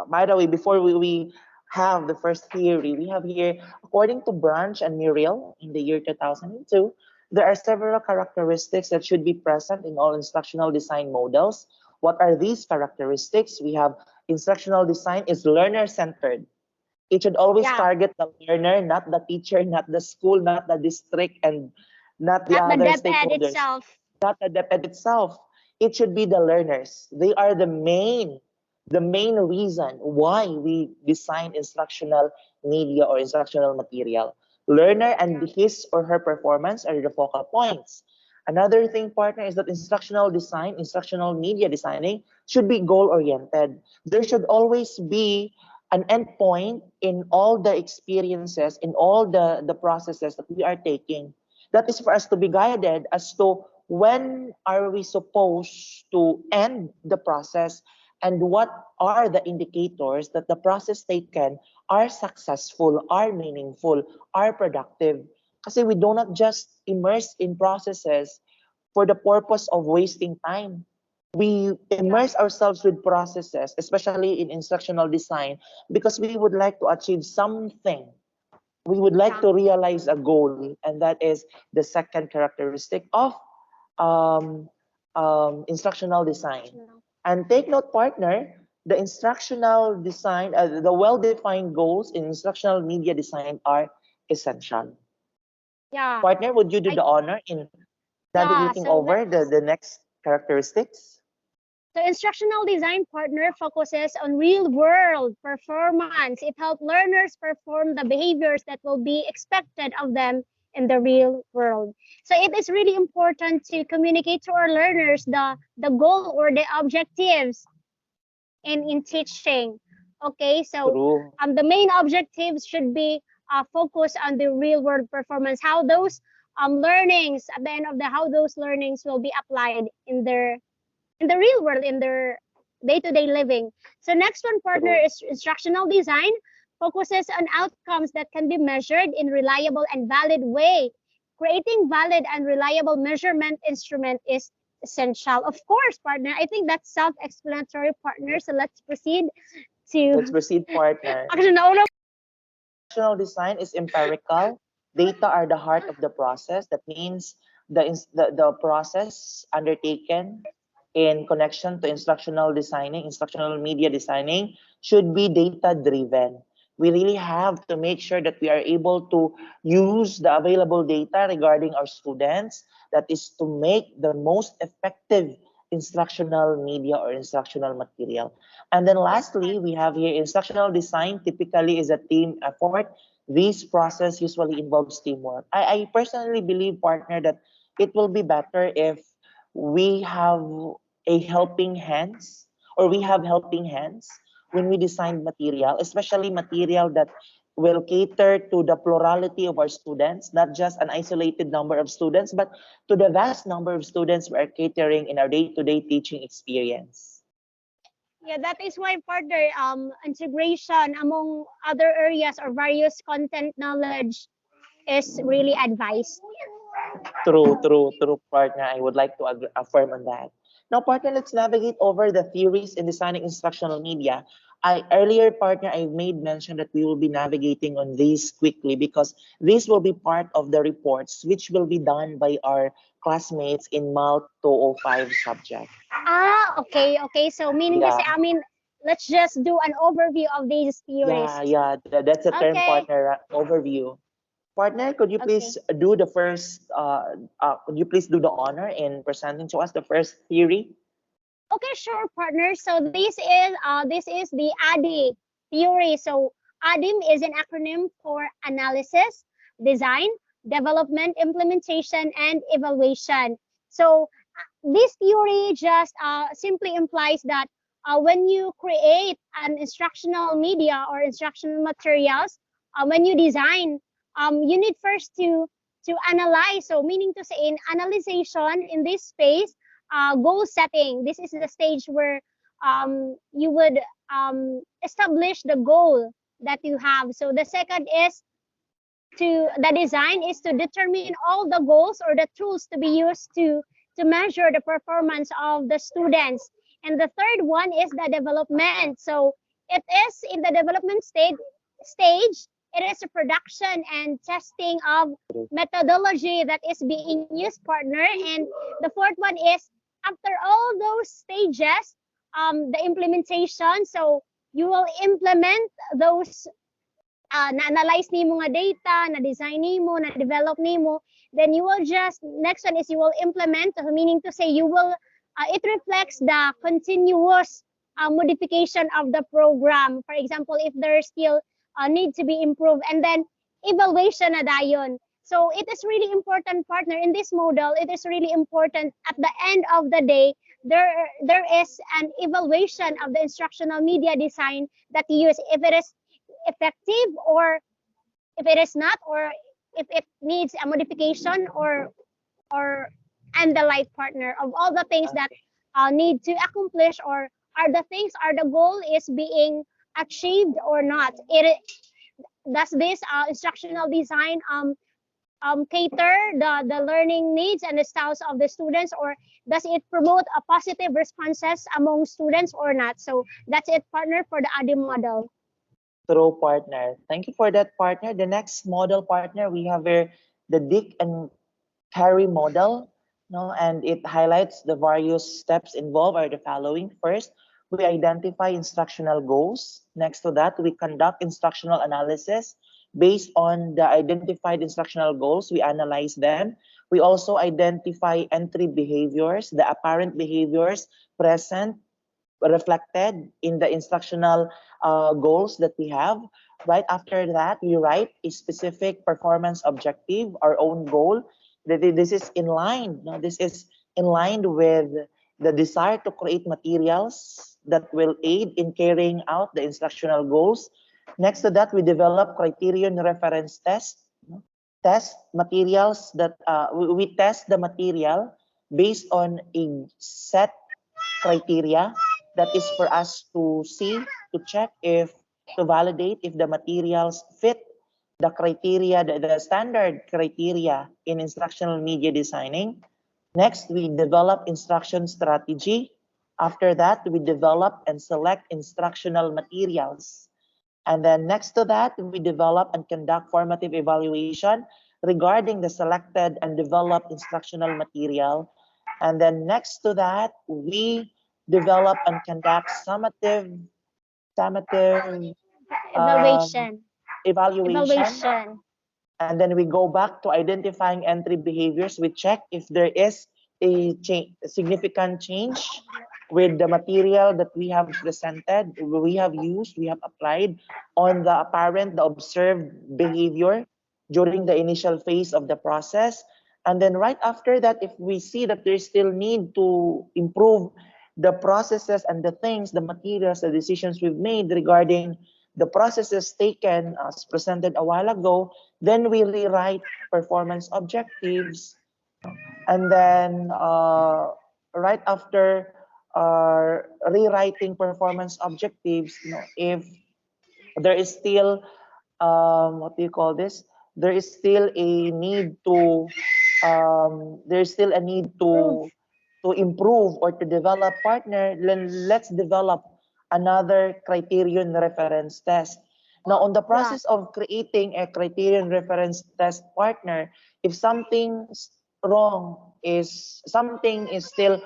by the way, before we have the first theory, we have here, according to Branch and Muriel in the year 2002, there are several characteristics that should be present in all instructional design models. What are these characteristics? We have instructional design is learner-centered. It should always Yeah, target the learner, not the teacher, not the school, not the district, and not the not the other dev ed stakeholders, itself. not the depth itself. It should be the learners. They are the main reason why we design instructional media or instructional material. Learner and Yeah. his or her performance are the focal points. Another thing, partner, is that instructional design, instructional media designing should be goal oriented. There should always be an endpoint in all the experiences, in all the processes that we are taking. That is for us to be guided as to when are we supposed to end the process, and what are the indicators that the process taken are successful, are meaningful, are productive. Kasi we do not just immerse in processes for the purpose of wasting time. We immerse ourselves with processes, especially in instructional design, because we would like to achieve something. We would like to realize a goal, and that is the second characteristic of um, instructional design. And take note, partner, the instructional design, the well-defined goals in instructional media design are essential. Yeah. Partner, would you do the honor in Yeah. navigating over the next characteristics? So instructional design partner focuses on real world performance. It helps learners perform the behaviors that will be expected of them in the real world. So it is really important to communicate to our learners the goal or the objectives in teaching. Okay, so True. the main objectives should be focused on the real world performance, how those learnings at the end of the how those learnings will be applied in the real world, in their day-to-day living. So next one, partner, True. is instructional design, focuses on outcomes that can be measured in reliable and valid way. Creating valid and reliable measurement instrument is essential. Of course, partner, I think that's self-explanatory, partner. So let's proceed Let's to proceed, partner. actually no. Instructional design is empirical. Data are the heart of the process. That means the process undertaken in connection to instructional designing, instructional media designing, should be data driven. We really have to make sure that we are able to use the available data regarding our students, that is to make the most effective instructional media or instructional material. And then lastly, we have here instructional design typically is a team effort. This process usually involves teamwork. I personally believe, partner, that it will be better if we have a helping hands, or we have helping hands when we design material, especially material that will cater to the plurality of our students, not just an isolated number of students, but to the vast number of students we are catering in our day-to-day teaching experience. Yeah, that is why further integration among other areas or various content knowledge is really advised. True, partner. I would like to affirm on that. Now, partner, let's navigate over the theories in designing instructional media. I earlier, partner, I made mention that we will be navigating on these quickly because this will be part of the reports which will be done by our classmates in MAL 205 subject. Okay. So meaning to say, Yeah, I mean, let's just do an overview of these theories. that's a term, Okay, partner, overview. Partner, could you okay. please do the first, could you please do the honor in presenting to us the first theory? Okay, sure, partner. So this is the ADI theory. So ADIM is an acronym for analysis, design, development, implementation, and evaluation. So this theory just simply implies that when you create an instructional media or instructional materials, when you design, you need first to analyze. So meaning to say, in analyzation in this space, goal setting. This is the stage where you would establish the goal that you have. So the second is the design is to determine all the goals or the tools to be used to measure the performance of the students. And the third one is the development. So it is in the development stage. It is a production and testing of methodology that is being used, partner. And the fourth one is after all those stages, the implementation. So you will implement those na-analyze nimo nga data, na-design nimo, na-develop nimo, then you will just, next one is you will implement, meaning to say you will, it reflects the continuous modification of the program. For example, if there still need to be improved, and then evaluation na dayon. So it is really important, partner, in this model, it is really important at the end of the day, there is an evaluation of the instructional media design that you use, if it is effective or if it is not, or if it needs a modification or and the light partner of all the things that Okay. need to accomplish, or are the things, are the goal is being achieved or not. It does this instructional design cater the learning needs and the styles of the students, or does it promote a positive responses among students or not? So that's it, partner, for the ADIM model. True, partner. Thank you for that, partner. The next model, partner, we have here the Dick and Carry model. No, and it highlights the various steps involved are the following. First, we identify instructional goals. Next to that, we conduct instructional analysis. Based on the identified instructional goals, we analyze them. We also identify entry behaviors, the apparent behaviors present reflected in the instructional goals that we have. Right after that, we write a specific performance objective, our own goal. This is in line. No? This is in line with the desire to create materials that will aid in carrying out the instructional goals. Next to that, we develop criterion reference test. No? Test materials that we test the material based on a set criteria that is for us to see, to check if, to validate if the materials fit the criteria, the standard criteria in instructional media designing. Next, we develop instruction strategy. After that, we develop and select instructional materials. And then next to that, we develop and conduct formative evaluation regarding the selected and developed instructional material. And then next to that, we develop and conduct summative um, Evaluation. evaluation. Evaluation. And then we go back to identifying entry behaviors. We check if there is a significant change with the material that we have presented, we have used, we have applied on the apparent, the observed behavior during the initial phase of the process. And then right after that, if we see that there's still need to improve the processes and the things, the materials, the decisions we've made regarding the processes taken as presented a while ago, then we rewrite performance objectives. And then right after rewriting performance objectives, if there is still what do you call this? There is still a need to there's still a need Proof. to improve or to develop partner, then let's develop another criterion reference test. Now, on the Yeah. process of creating a criterion reference test partner, if something's wrong is something is still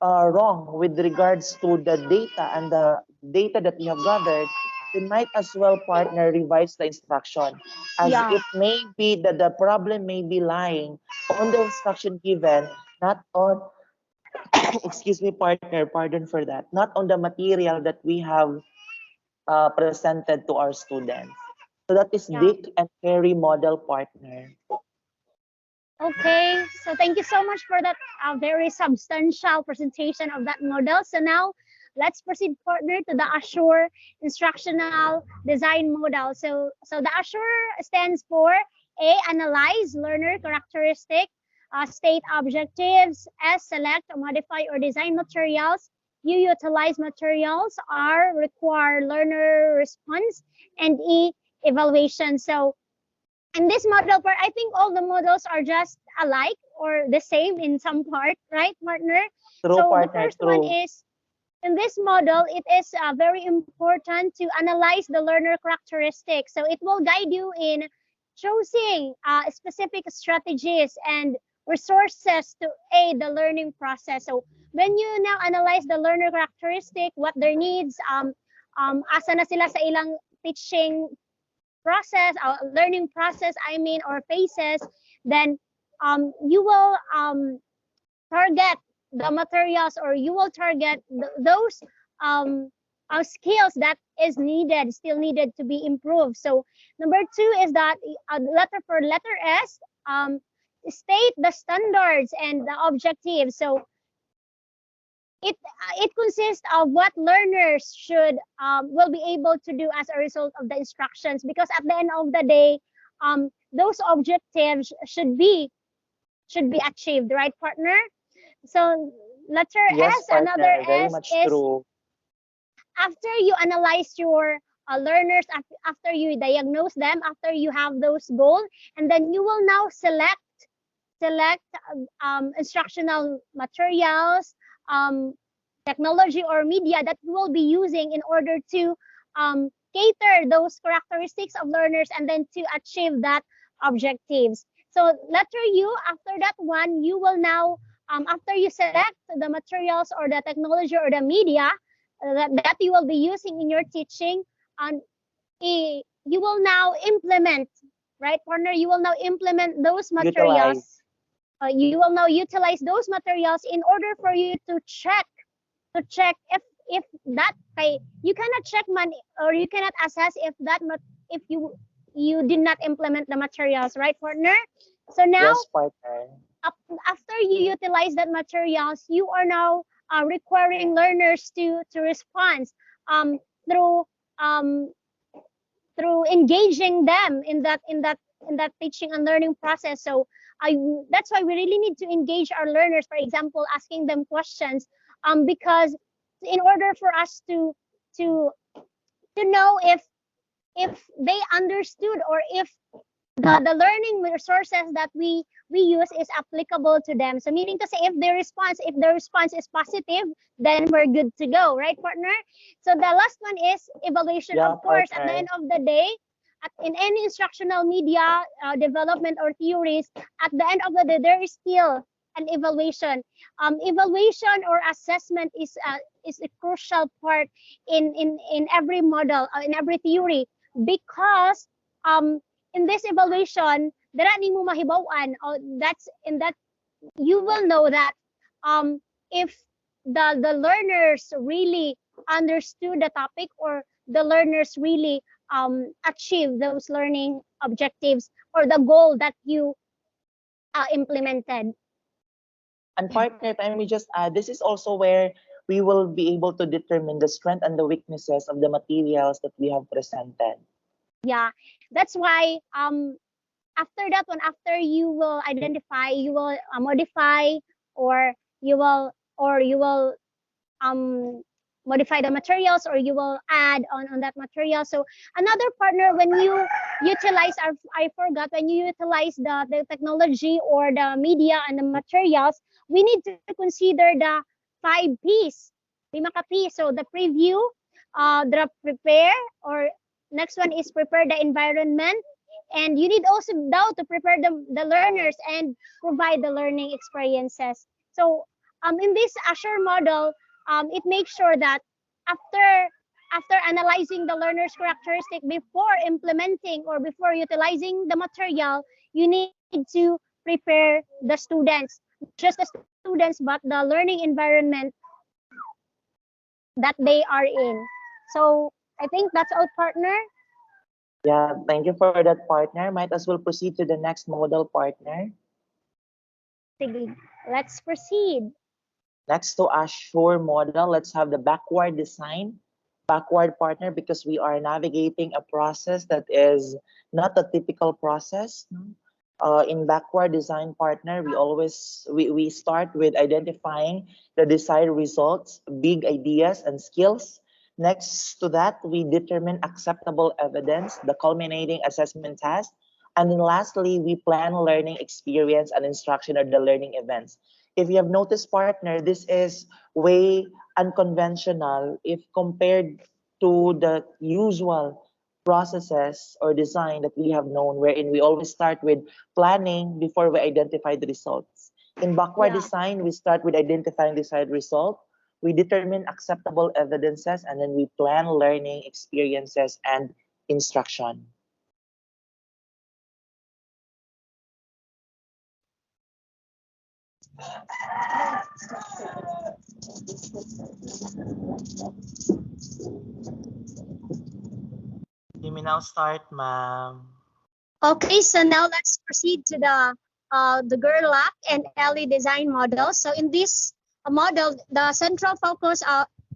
wrong with regards to the data and the data that we have gathered, we might as well partner revise the instruction, as Yeah. it may be that the problem may be lying on the instruction given, not on excuse me, partner, pardon for that, not on the material that we have presented to our students. So that is Yeah. Dick and Harry model partner. Okay, so thank you so much for that very substantial presentation of that model. So now let's proceed further to the Assure instructional design model. So the Assure stands for A, analyze learner characteristic, state objectives, S, select, modify, or design materials, U, utilize materials, R, require learner response, and E, evaluation. So in this model part, I think all the models are just alike or the same in some part, right, partner? True So the partner, first one true. is, in this model, it is very important to analyze the learner characteristics. So it will guide you in choosing specific strategies and resources to aid the learning process. So when you now analyze the learner characteristic, what their needs, asa na sila sa ilang teaching process, learning process, I mean, or phases, then you will target the materials, or you will target those um, skills that is needed, still needed to be improved. So number two is that letter for letter S, state the standards and the objectives. So it consists of what learners should will be able to do as a result of the instructions, because at the end of the day those objectives should be should be achieved, right, partner? So letter Yes, S, another partner. Very S much is true. after you analyze your learners, after you diagnose them, after you have those goals, and then you will now select instructional materials, um, technology or media that you will be using in order to cater those characteristics of learners and then to achieve that objectives. So letter U, after that one, you will now, after you select the materials or the technology or the media that you will be using in your teaching, um, you will now implement, right, partner? You will now implement those materials. Utilize. You will now utilize those materials in order for you to check if that okay, you cannot check money or you cannot assess if if you did not implement the materials, right, partner? So now Yes, partner. after you utilize that materials, you are now requiring learners to respond um, through um, through engaging them in that teaching and learning process. So I that's why we really need to engage our learners. For example, asking them questions, because in order for us to to know if they understood or if the learning resources that we use is applicable to them. So meaning to say, if the response is positive, then we're good to go, right, partner? So the last one is evaluation. Yeah, Of course, at the end partner. of the day, in any instructional media development or theories, at the end of the day, there is still an evaluation. Evaluation or assessment is a crucial part in every model, in every theory, because um, in this evaluation, dara nimo mahibaw-an, o that's in that you will know that if the learners really understood the topic or the learners really achieve those learning objectives or the goal that you implemented. And partner, if I may just add, this is also where we will be able to determine the strength and the weaknesses of the materials that we have presented. Yeah, that's why after that one, after you will identify, you will modify, or you will um modify the materials, or you will add on that material. So another partner, when you utilize I forgot, when you utilize the technology or the media and the materials, we need to consider the 5 P's, lima ka P. So the preview, the prepare, or next one is prepare the environment, and you need also now to prepare the learners and provide the learning experiences. So in this Azure model, it makes sure that after after analyzing the learner's characteristic before implementing or before utilizing the material, you need to prepare the students, not just the students, but the learning environment that they are in. So I think that's all, partner. Yeah, thank you for that, partner. Might as well proceed to the next model, partner. Sige, let's proceed. Next to Azure model, let's have the backward design. Backward, partner, because we are navigating a process that is not a typical process. In backward design, partner, we start with identifying the desired results, big ideas and skills. Next to that, we determine acceptable evidence, the culminating assessment task. And then lastly, we plan learning experience and instruction or the learning events. If you have noticed, partner, this is way unconventional if compared to the usual processes or design that we have known, wherein we always start with planning before we identify the results. In backward Yeah. design, we start with identifying desired result, we determine acceptable evidences, and then we plan learning experiences and instruction. You may now start, ma'am. Okay, so now let's proceed to the Gerlach and Ellie design model. So in this model, the central focus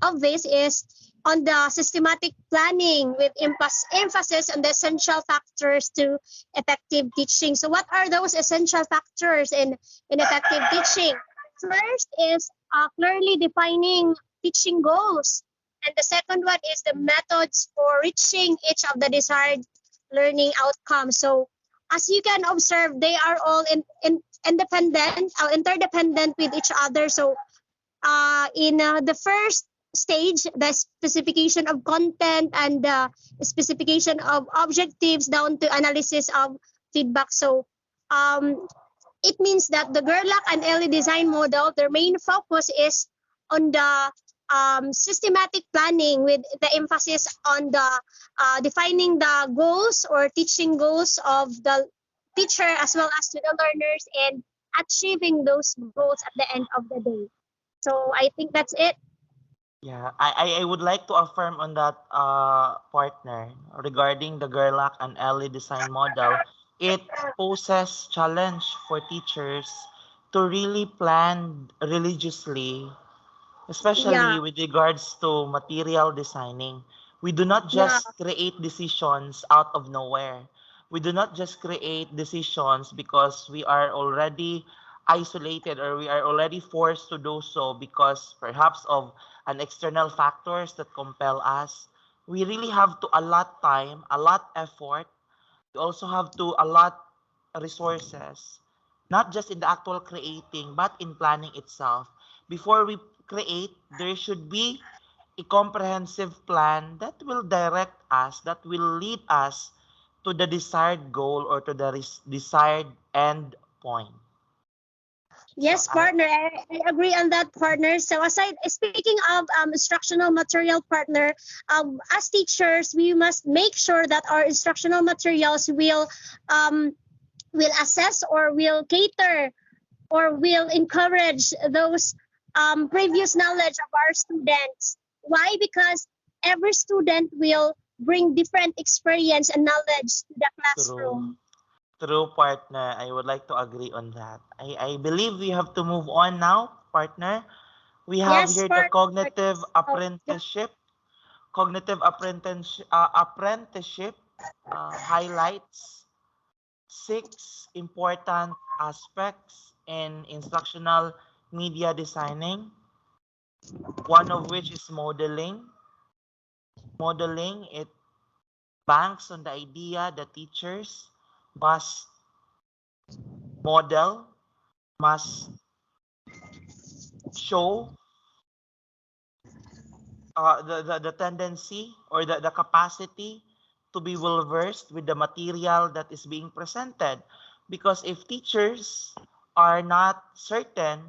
of this is on the systematic planning with emphasis on the essential factors to effective teaching. So what are those essential factors in effective teaching? First is clearly defining teaching goals. And the second one is the methods for reaching each of the desired learning outcomes. So as you can observe, they are all independent, interdependent with each other. So in the first stage, the specification of content and the specification of objectives down to analysis of feedback. So um, it means that the Gerlach and Ellie design model, their main focus is on the systematic planning with the emphasis on the defining the goals or teaching goals of the teacher as well as to the learners and achieving those goals at the end of the day. So I think that's it. Yeah, I would like to affirm on that partner regarding the Gerlach and Ellie design model. It poses challenge for teachers to really plan religiously, Yeah, especially with regards to material designing. We do not yeah, just create decisions out of nowhere. We do not just create decisions because we are already isolated or we are already forced to do so because perhaps of an external factors that compel us. We really have to allot time, allot effort. We also have to allot resources, not just in the actual creating, but in planning itself. Before we create, there should be a comprehensive plan that will direct us, that will lead us to the desired goal or to the desired end point. So yes, partner. I agree on that, partner. So aside speaking of instructional material, partner, as teachers, we must make sure that our instructional materials will assess or will cater or will encourage those previous knowledge of our students. Why? Because every student will bring different experience and knowledge to the true. classroom. True, partner. I would like to agree on that. I believe we have to move on now, partner. We have Yes, here the partner. cognitive Oh, apprenticeship. Cognitive apprenticeship highlights six important aspects in instructional media designing, one of which is modeling. Modeling, it banks on the idea that teachers must model, must show the tendency or the capacity to be well versed with the material that is being presented. Because if teachers are not certain,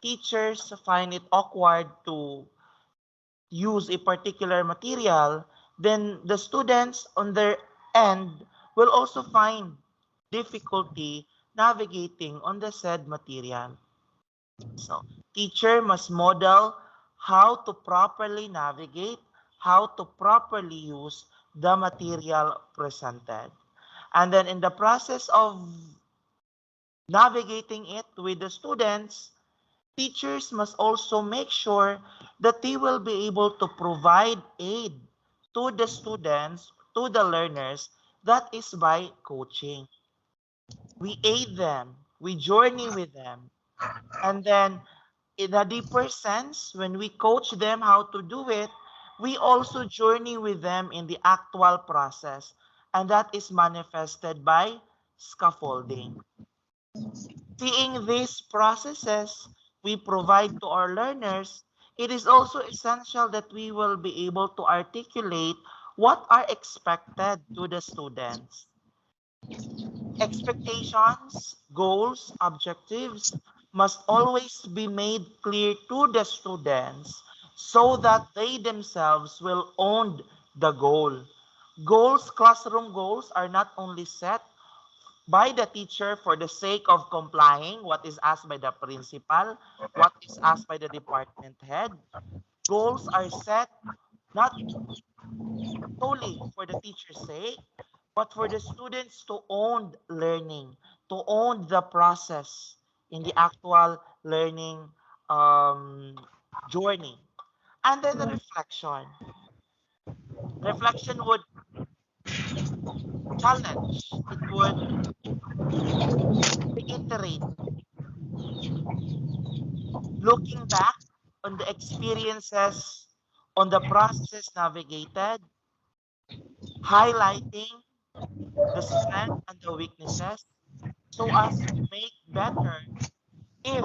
teachers find it awkward to use a particular material, then the students on their end will also find difficulty navigating on the said material. So, teacher must model how to properly navigate, how to properly use the material presented. And then in the process of navigating it with the students, teachers must also make sure that they will be able to provide aid to the students, to the learners, that is by coaching. We aid them, we journey with them, and then in a deeper sense, when we coach them how to do it, we also journey with them in the actual process. And that is manifested by scaffolding. Seeing these processes we provide to our learners, it is also essential that we will be able to articulate what are expected to the students. Expectations, goals, objectives must always be made clear to the students so that they themselves will own the goal. Goals, classroom goals, are not only set by the teacher for the sake of complying what is asked by the principal, what is asked by the department head. Goals are set not solely for the teacher's sake, but for the students to own learning, to own the process in the actual learning journey. And then the reflection. Reflection would challenge, it would reiterate, looking back on the experiences, on the processes navigated, highlighting the strength and the weaknesses so as to make better if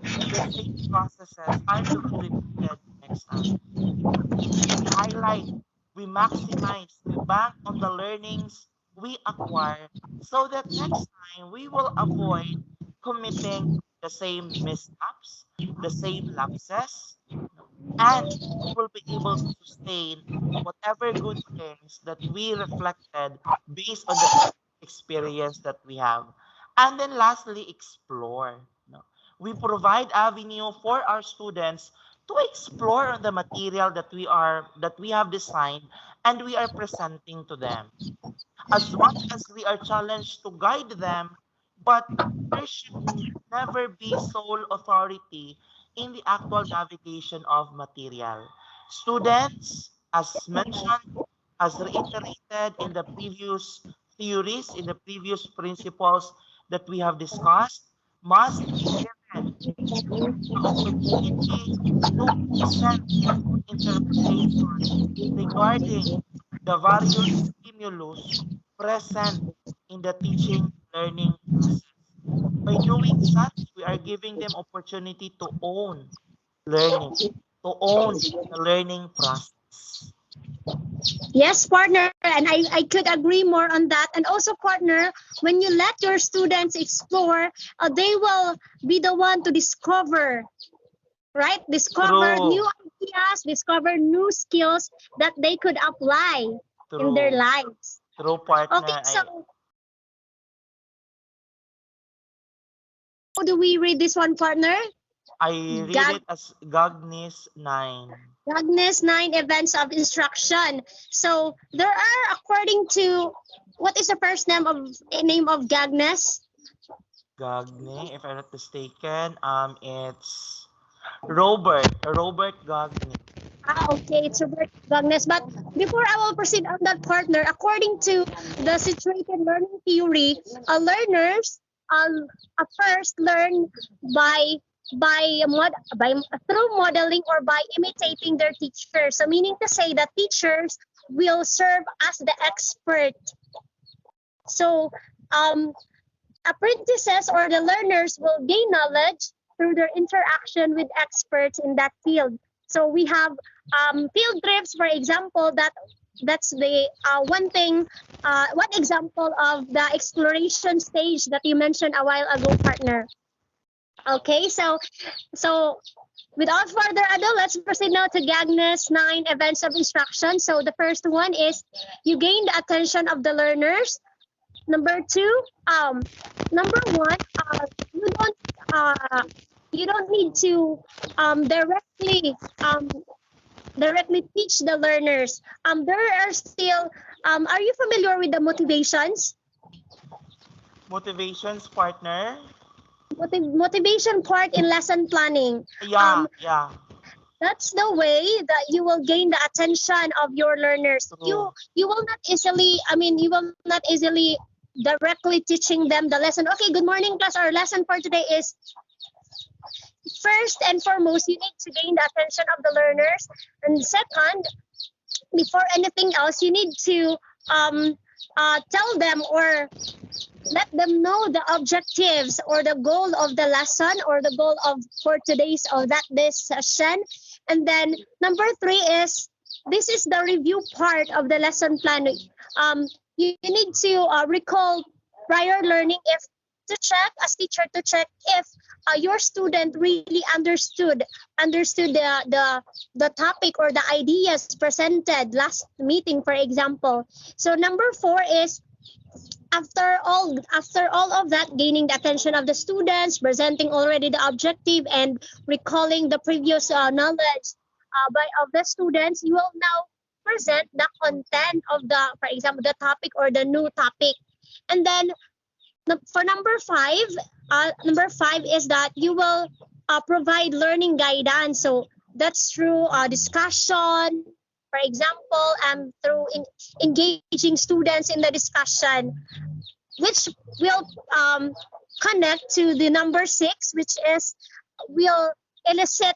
the same processes are to be repeated next time. We highlight, we maximize, we bank on the learnings we acquire so that next time we will avoid committing the same mishaps, the same lapses, and we will be able to sustain whatever good things that we reflected based on the experience that we have. And then lastly, explore. No? We provide avenue for our students to explore on the material that we have designed and we are presenting to them. As much as we are challenged to guide them, but there should never be sole authority in the actual navigation of material. Students, as mentioned, as reiterated in the previous theories, in the previous principles that we have discussed, must be given the opportunity to present their own interpretation regarding the various stimulus present in the teaching learning process. By doing such, we are giving them opportunity to own learning, to own the learning process. Yes, partner, and I could agree more on that. And also, partner, when you let your students explore, they will be the one to discover, right? Discover True, new ideas, discover new skills that they could apply in their true, lives. true Okay, partner. so how do we read this one, partner? I read God it as Gagnis 9. Agnes 9 events of instruction. So there are, according to, what is the first name of Gagnes? Gagne, if I'm not mistaken, it's Robert Gagne. Okay, it's Robert Gagnes. But before I will proceed on that, partner, according to the situated learning theory, learners at first learn by by through modeling or by imitating their teachers. So meaning to say that teachers will serve as the expert. So apprentices or the learners will gain knowledge through their interaction with experts in that field. So we have field trips, for example, that's the one example of the exploration stage that you mentioned a while ago, partner. Okay, so without further ado, let's proceed now to Gagnes 9 events of instruction. So the first one is you gain the attention of the learners. Number two, number one, you don't need to directly teach the learners. There are still are you familiar with the motivations? Motivations partner? Motivation part in lesson planning. Yeah. That's the way that you will gain the attention of your learners. True. You will not easily, you will not easily directly teaching them the lesson. Okay, good morning class. Our lesson for today is, first and foremost, you need to gain the attention of the learners. And second, before anything else, you need to tell them or let them know the objectives or the goal of the lesson or the goal of for today's or this session. And then number three is, this is the review part of the lesson plan. You need to recall prior learning if to check as teacher to check if your student really understood the topic or the ideas presented last meeting, for example. So number four is, after all of that, gaining the attention of the students, presenting already the objective and recalling the previous knowledge of the students, you will now present the content of the, for example, the topic or the new topic. And then for number five is that you will provide learning guidance. So that's through discussion, For example, through engaging students in the discussion, which will connect to the number 6, which is will elicit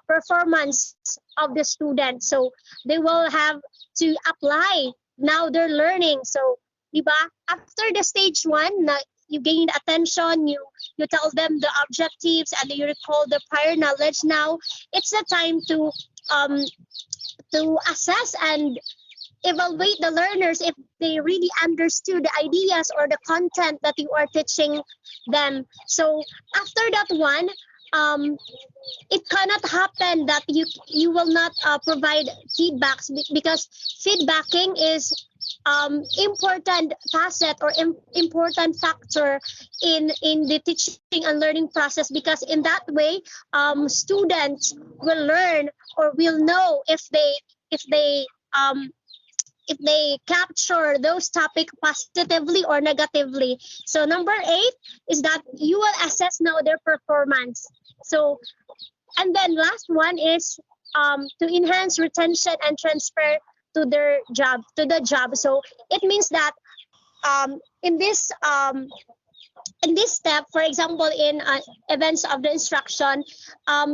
performance of the student. So they will have to apply now their learning. So, diba, after the stage 1, you gained attention, you tell them the objectives, and you recall the prior knowledge. Now it's the time to assess and evaluate the learners if they really understood the ideas or the content that you are teaching them. So after that one, it cannot happen that you will not provide feedbacks, because feedbacking is important facet or important factor in the teaching and learning process, because in that way students will learn or will know if they um, if they capture those topics positively or negatively. So number 8 is that you will assess now their performance. So, and then last one is to enhance retention and transfer to the job. So it means that um, in this um, in this step, for example, in events of the instruction,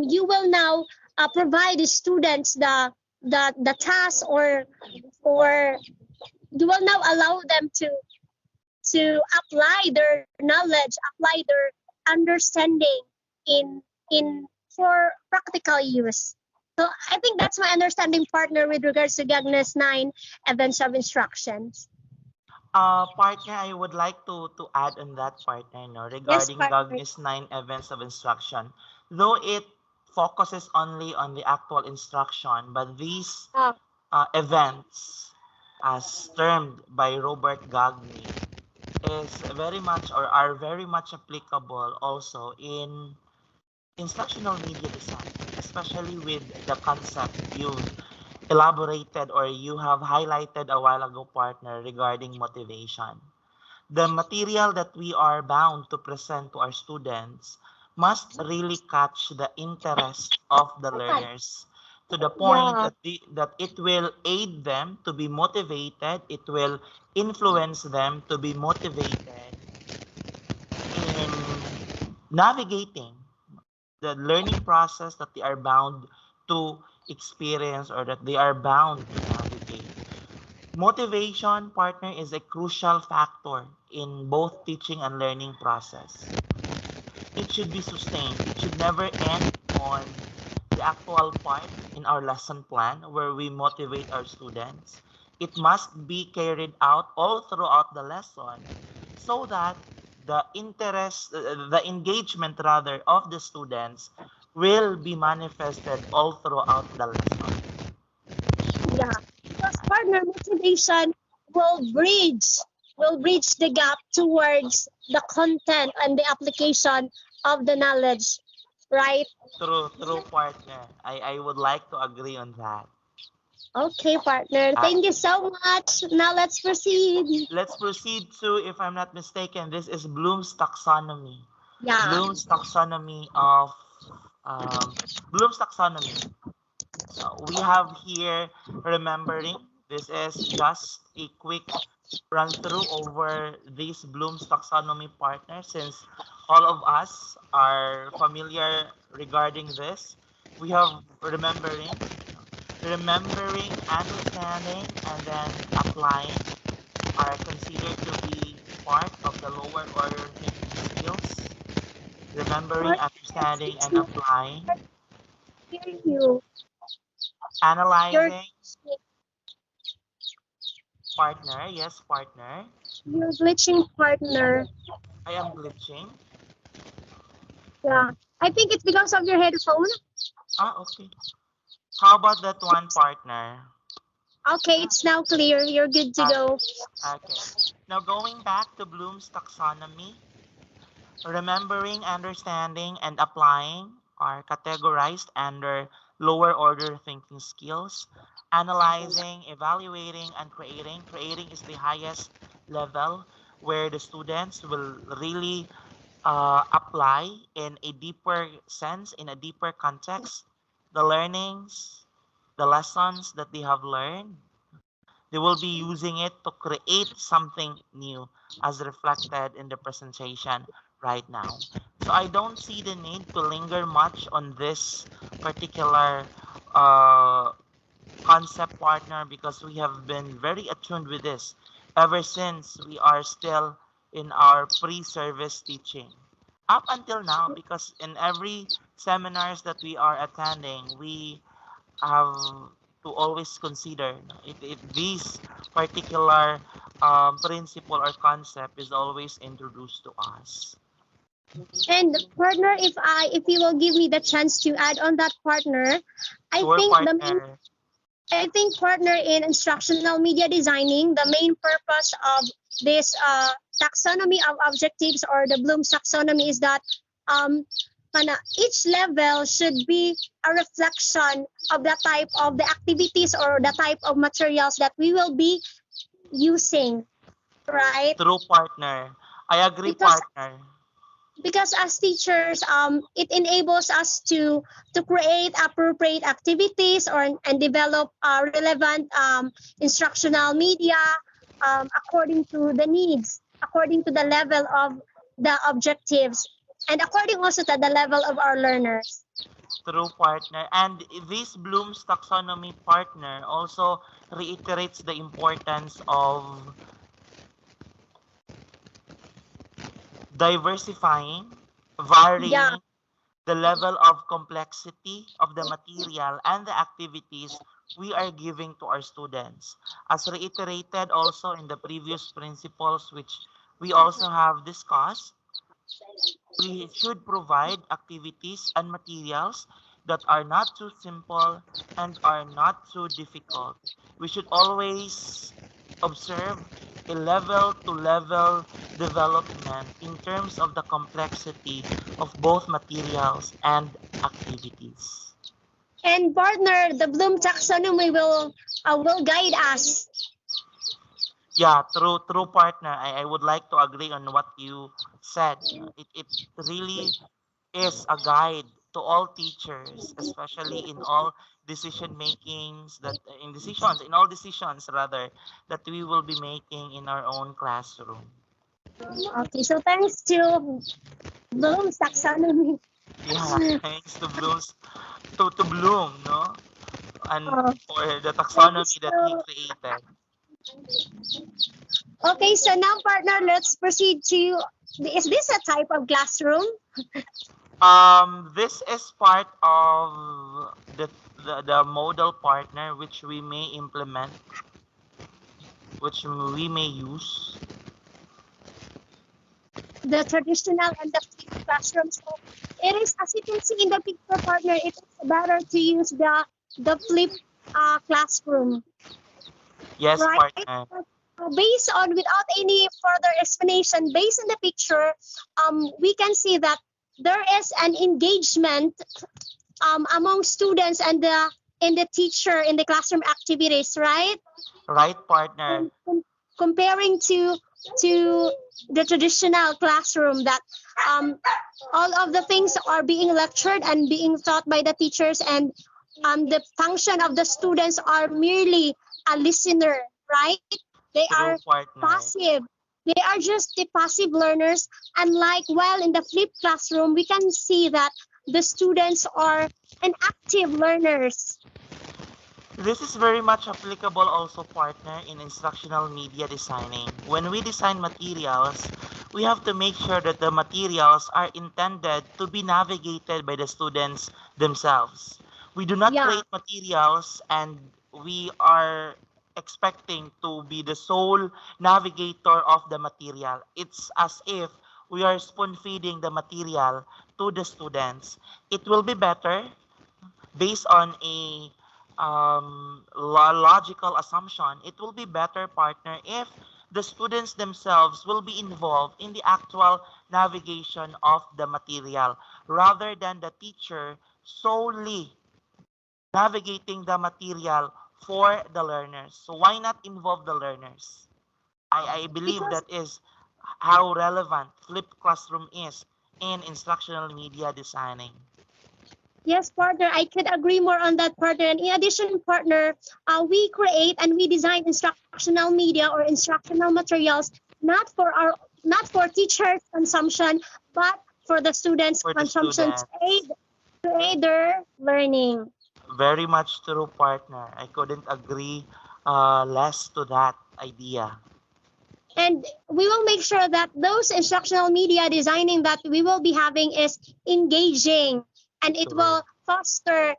you will now provide the students the task, or you will now allow them to apply their knowledge, apply their understanding in for practical use. So I think that's my understanding, partner, with regards to Gagnes 9 events of instructions. Partner, I would like to add on that, partner, no, Yes, regarding partner. Gagne's 9 events of instruction. Though it focuses only on the actual instruction, but these Uh, events, as termed by Robert Gagne, is very much or are very much applicable also in instructional media design, especially with the concept you've elaborated or you have highlighted a while ago, partner, regarding motivation. The material that we are bound to present to our students must really catch the interest of the learners to the point yeah. that it will aid them to be motivated, it will influence them to be motivated in navigating the learning process that they are bound to experience or that they are bound to navigate. Motivation, partner, is a crucial factor in both teaching and learning process. It should be sustained. It should never end on the actual part in our lesson plan where we motivate our students. It must be carried out all throughout the lesson so that the interest, the engagement rather of the students will be manifested all throughout the lesson. Yeah, because partner motivation will bridge will bridge the gap towards the content and the application of the knowledge, right? True partner. I would like to agree on that. Okay, partner. Uh, Thank you so much. Now let's proceed. let's proceed to, if I'm not mistaken, this is Bloom's taxonomy. Yeah. Bloom's taxonomy of um, Bloom's taxonomy. So we have here remembering. This is just a quick run through over these Bloom's taxonomy, partner, since all of us are familiar regarding this. We have remembering, understanding, and then applying are considered to be part of the lower order thinking skills. Remembering, Partner, understanding, it's and not applying. hearing you. You're Analyzing, partner. Yes, partner. you're glitching, partner. I am glitching. Yeah. I think it's because of your headphone. Ah, okay. How about that one, partner? Okay, it's now clear. You're good to Okay. go. Okay. Now going back to Bloom's taxonomy, remembering, understanding, and applying are categorized under lower order thinking skills. Analyzing, evaluating, and creating. Creating is the highest level where the students will really apply in a deeper sense, in a deeper context, the learnings, the lessons that they have learned. They will be using it to create something new as reflected in the presentation right now. So I don't see the need to linger much on this particular uh, concept, partner, because we have been very attuned with this ever since we are still in our pre-service teaching up until now, because in every seminars that we are attending, we have to always consider if this particular principle or concept is always introduced to us. And partner, if you will give me the chance to add on that, partner, I Sure, think the main partner. I think, partner, in instructional media designing, the main purpose of this taxonomy of objectives, or the Bloom's taxonomy, is that um, each level should be a reflection of the type of the activities or the type of materials that we will be using, right? True, partner. I agree, Because partner. as teachers, it enables us to create appropriate activities or and develop relevant instructional media according to the needs, according to the level of the objectives, and according also to the level of our learners. True, partner. And this Bloom's taxonomy, partner, also reiterates the importance of diversifying, Yeah. varying the level of complexity of the material and the activities we are giving to our students. As reiterated also in the previous principles, which we also have discussed, we should provide activities and materials that are not too simple and are not too difficult. We should always observe a level to level development in terms of the complexity of both materials and activities. And partner, the Bloom taxonomy will guide us. Yeah, true, partner. I would like to agree on what you said. It really is a guide to all teachers, especially in all decision makings that in all decisions rather that we will be making in our own classroom. Okay, so thanks to Bloom's taxonomy. Yeah, thanks to Bloom's to Bloom, no? And Uh, for the thanks taxonomy that he to created. Okay, so now, partner, let's proceed to, is this a type of classroom? This is part of the model, partner, which we may implement, which we may use. The traditional and the flipped classroom. So it is, as you can see in the picture, partner, it is better to use the flipped classroom, Yes, right? partner. Based on, without any further explanation, based on the picture, we can see that there is an engagement among students and the teacher in the classroom activities, right? Right, partner. Comparing to the traditional classroom, that um, all of the things are being lectured and being taught by the teachers, and the function of the students are merely a listener, right? They True, are partner. passive. They are just the passive learners. Unlike, while in the flipped classroom, we can see that the students are an active learners. This is very much applicable also, partner, in instructional media designing. When we design materials, we have to make sure that the materials are intended to be navigated by the students themselves. We do not Yeah. create materials and we are expecting to be the sole navigator of the material. It's as if we are spoon feeding the material to the students. It will be better based on a logical assumption, it will be better, partner, if the students themselves will be involved in the actual navigation of the material rather than the teacher solely navigating the material for the learners. So why not involve the learners? I believe Because that is how relevant flipped classroom is in instructional media designing. Yes, partner, I could agree more on that, partner. And in addition, partner, we create and we design instructional media or instructional materials not for our not for teachers' consumption, but for the students' For the consumption students. to aid their learning. Very much true, partner. I couldn't agree less to that idea. And we will make sure that those instructional media designing that we will be having is engaging, and True. it will foster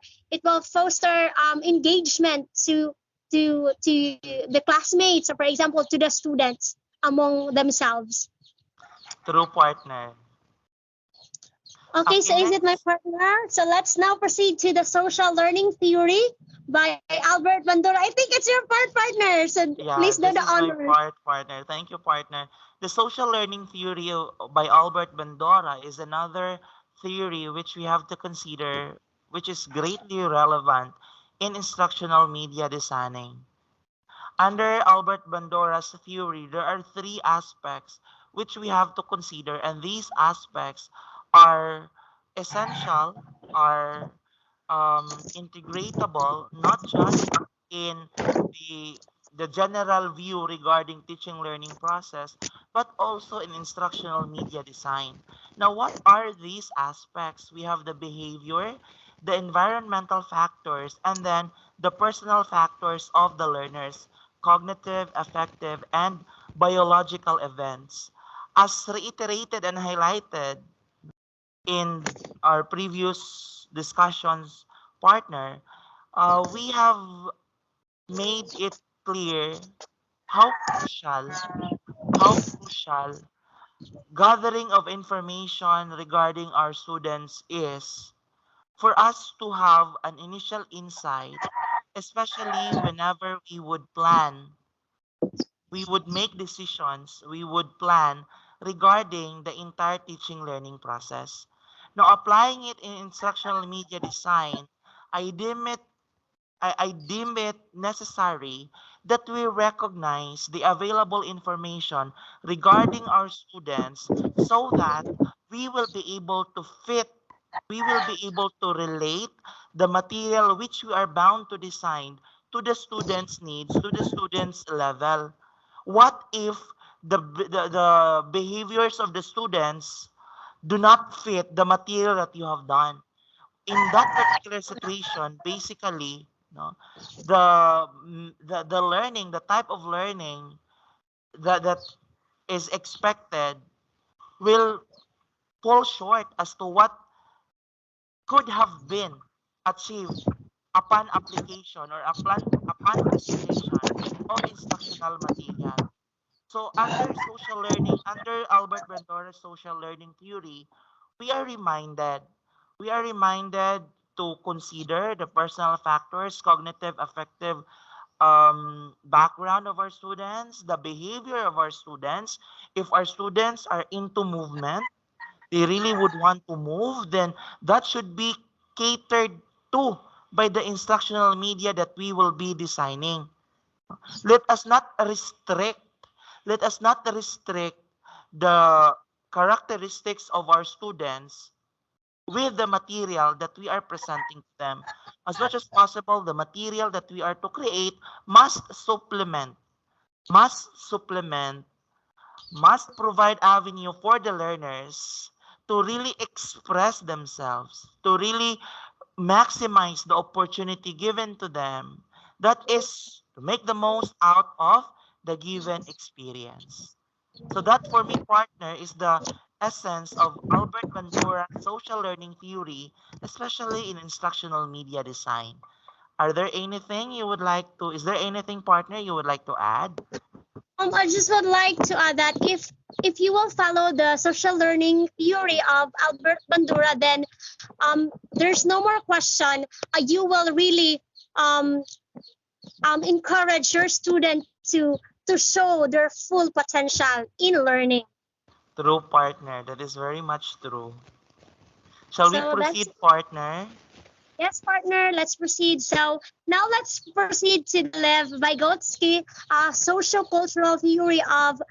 engagement to the classmates, or for example to the students among themselves. True, partner. Okay, Okay, so is it my next. partner? So let's now proceed to the social learning theory by Albert Bandura. I think it's your partner. So Yeah, please do this the is my honor. part, partner. Thank you, partner. The social learning theory by Albert Bandura is another theory which we have to consider, which is greatly relevant in instructional media designing. Under Albert Bandora's theory, there are three aspects which we have to consider, and these aspects are essential, are integratable, not just in the the general view regarding teaching learning process, but also in instructional media design. Now, what are these aspects? We have the behavior, the environmental factors, and then the personal factors of the learners, cognitive, affective, and biological events. As reiterated and highlighted in our previous discussions, partner, we have made it clear how crucial, how crucial gathering of information regarding our students is for us to have an initial insight, especially whenever we would make decisions, we would plan regarding the entire teaching learning process. Now, applying it in instructional media design, I deem it I deem it necessary that we recognize the available information regarding our students so that we will be able to fit, we will be able to relate the material which we are bound to design to the students' needs, to the students' level. What if the behaviors of the students do not fit the material that you have done? In that particular situation, basically, no, the learning, the type of learning that is expected will fall short as to what could have been achieved upon application or upon presentation of instructional material. So under Albert Bandura's social learning theory, we are reminded, we are reminded to consider the personal factors, cognitive, affective background of our students, the behavior of our students. If our students are into movement, they really would want to move, then that should be catered to by the instructional media that we will be designing. Let us not restrict let us not restrict the characteristics of our students with the material that we are presenting to them. As much as possible, the material that we are to create must supplement, must supplement, must provide avenue for the learners to really express themselves, to really maximize the opportunity given to them. That is to make the most out of the given experience. So that for me, partner, is the essence of Albert Bandura's social learning theory, especially in instructional media design. Are there anything you would like to, is there anything, partner, you would like to add? I just would like to add that if you will follow the social learning theory of Albert Bandura, then there's no more question. You will really um, encourage your student to show their full potential in learning. True, partner. That is very much true. Shall we So that's proceed, partner? yes, partner. Let's proceed. So now let's proceed to the Lev Vygotsky social cultural theory of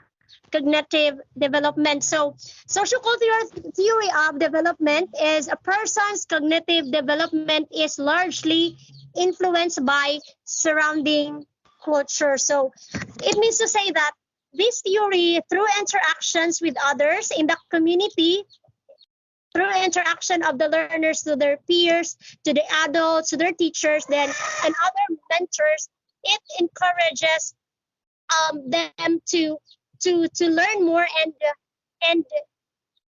cognitive development. So, sociocultural theory of development is a person's cognitive development is largely influenced by surrounding culture. So, it means to say that this theory, through interactions with others in the community, through interaction of the learners to their peers, to the adults, to their teachers, then and other mentors, it encourages them to learn more, and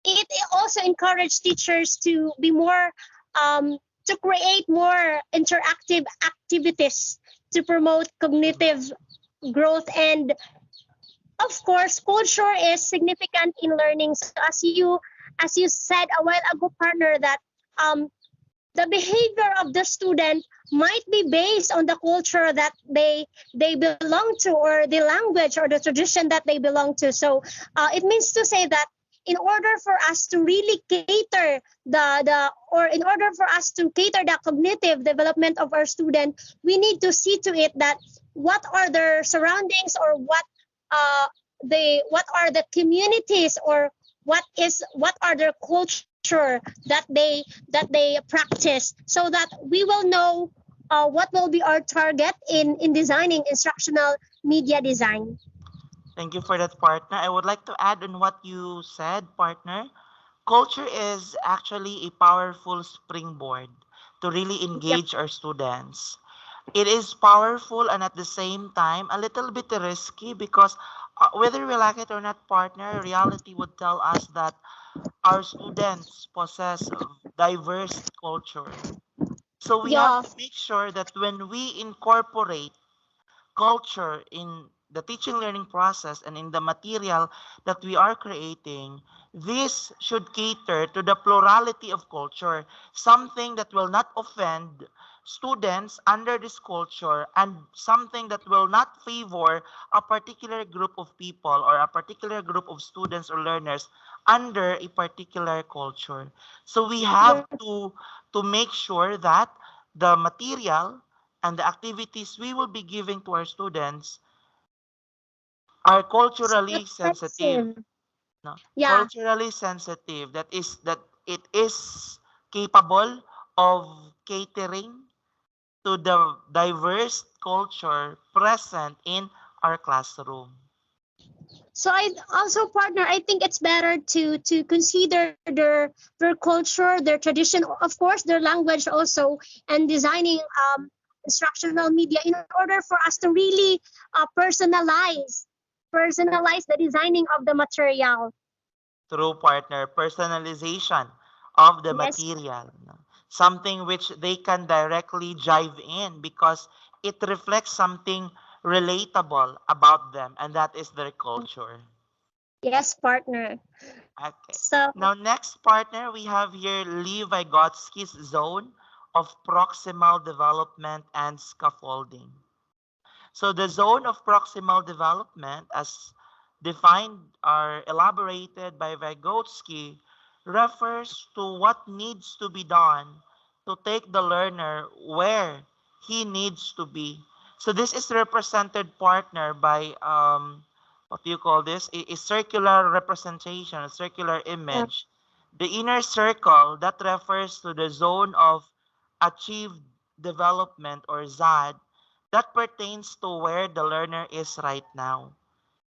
it also encourages teachers to be more to create more interactive activities to promote cognitive growth. And of course, culture is significant in learning. So as you said a while ago, partner, that um, the behavior of the student might be based on the culture that they belong to, or the language or the tradition that they belong to. So it means to say that in order for us to really cater the or in order for us to cater the cognitive development of our student, we need to see to it that what are their surroundings, or uh what are the communities, or what are their culture that they practice, so that we will know what will be our target in designing instructional media design. Thank you for that, partner. I would like to add on what you said, partner. Culture is actually a powerful springboard to really Yep. engage our students. It is powerful and at the same time a little bit risky because whether we like it or not, partner, reality would tell us that our students possess diverse culture. So we have Yeah. to make sure that when we incorporate culture in the teaching learning process and in the material that we are creating, this should cater to the plurality of culture, something that will not offend students under this culture, and something that will not favor a particular group of people or a particular group of students or learners under a particular culture. So we have Yeah. to make sure that the material and the activities we will be giving to our students are culturally sensitive. Expressive. No? Yeah. Culturally sensitive. That it is capable of catering to the diverse culture present in our classroom. So I also, partner, I think it's better to consider their culture, their tradition, of course, their language also, and designing instructional media in order for us to really personalize the designing of the material. Through partner personalization of the Yes. material. No? Something which they can directly jive in because it reflects something relatable about them, and that is their culture. Yes, partner. Okay. So Now, next partner, we have here Lee Vygotsky's zone of proximal development and scaffolding. So the zone of proximal development, as defined or elaborated by Vygotsky, refers to what needs to be done to take the learner where he needs to be. So this is represented, partner, by what do you call this? A circular representation, a circular yeah. image. The inner circle that refers to the zone of achieved development, or ZAD, that pertains to where the learner is right now.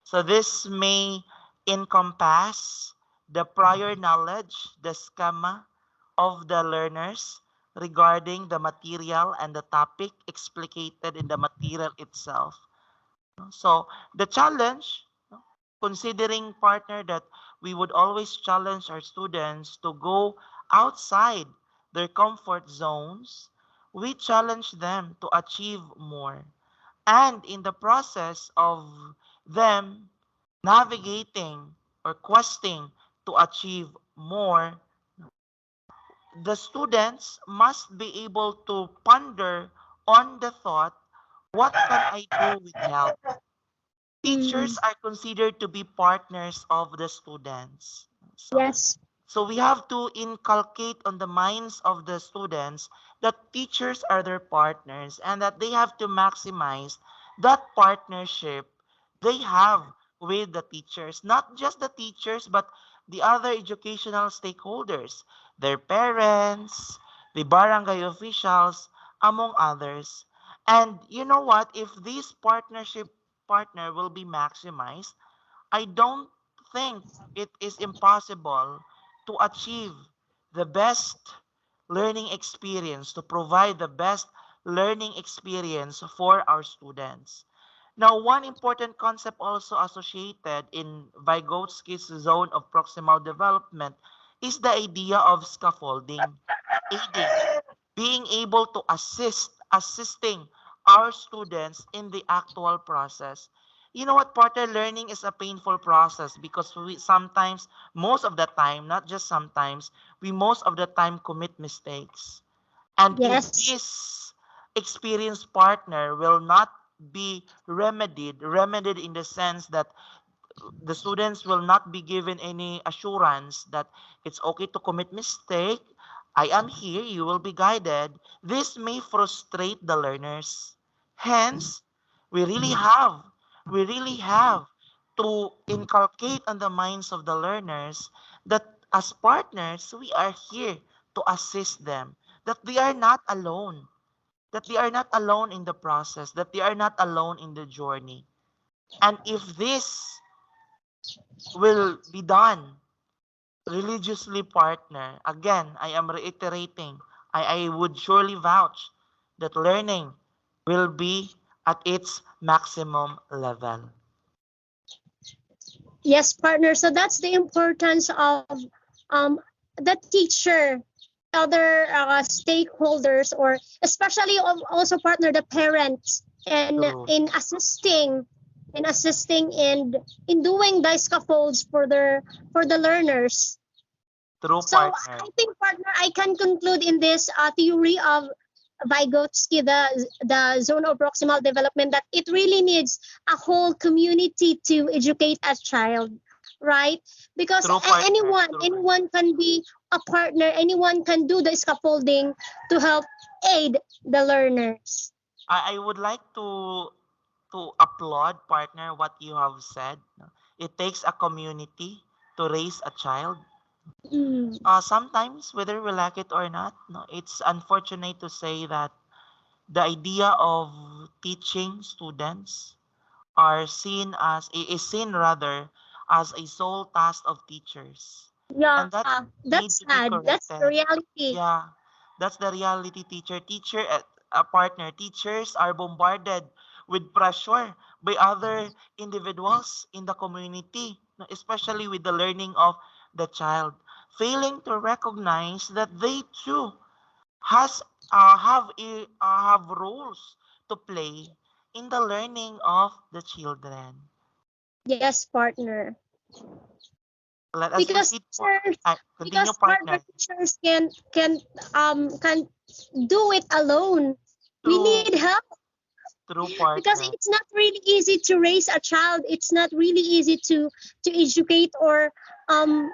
So this may encompass the prior knowledge, the schema of the learners regarding the material and the topic explicated in the material itself. So the challenge, considering, partner, that we would always challenge our students to go outside their comfort zones, we challenge them to achieve more. And in the process of them navigating or questing to achieve more, the students must be able to ponder on the thought, what can I do with help? Mm, Teachers are considered to be partners of the students. So, yes. so we have to inculcate on the minds of the students that teachers are their partners and that they have to maximize that partnership they have with the teachers, not just the teachers, but the other educational stakeholders, their parents, the barangay officials, among others. And you know what? If this partner will be maximized, I don't think it is impossible to achieve the best learning experience, to provide the best learning experience for our students. Now, one important concept also associated in Vygotsky's zone of proximal development is the idea of scaffolding, aiding, being able to assisting our students in the actual process. You know what, partner, learning is a painful process because we sometimes, most of the time, not just sometimes, we most of the time commit mistakes. And if Yes. this experienced partner will not be remedied in the sense that the students will not be given any assurance that it's okay to commit mistake. I am here, you will be guided. This may frustrate the learners. Hence, we really have, we really have to inculcate on the minds of the learners that as partners, we are here to assist them, that they are not alone, that they are not alone in the process, that they are not alone in the journey. And if this will be done religiously, partner, again, I am reiterating, I would surely vouch that learning will be at its maximum level. Yes, partner. So that's the importance of um, the teacher, other stakeholders, or especially also partner the parents, and True. in assisting and in doing the scaffolds for the learners. True, So partner. I think, partner, I can conclude in this theory of Vygotsky, the zone of proximal development, that it really needs a whole community to educate a child, right? Because True, partner. anyone True. anyone can be a partner, anyone can do the scaffolding to help aid the learners. I would like to applaud, partner, what you have said. It takes a community to raise a child. Mm. Sometimes, whether we like it or not, no, it's unfortunate to say that the idea of teaching students is seen rather as a sole task of teachers, Yeah, and that need that's to be sad. That's the corrected. reality. Yeah, that's the reality. A partner, teachers are bombarded with pressure by other individuals in the community, no, especially with the learning of the child, failing to recognize that they too has have roles to play in the learning of the children. Yes, partner. Let us Because proceed. teachers, Continue, because partner partner. teachers can do it alone. We True, need help true, because partner. it's not really easy to raise a child. It's not really easy to educate or um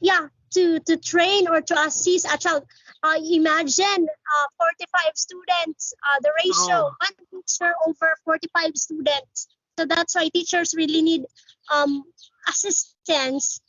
yeah, to train or to assist a child. Imagine 45 students, the ratio True. one teacher over 45 students. So that's why teachers really need um assistance.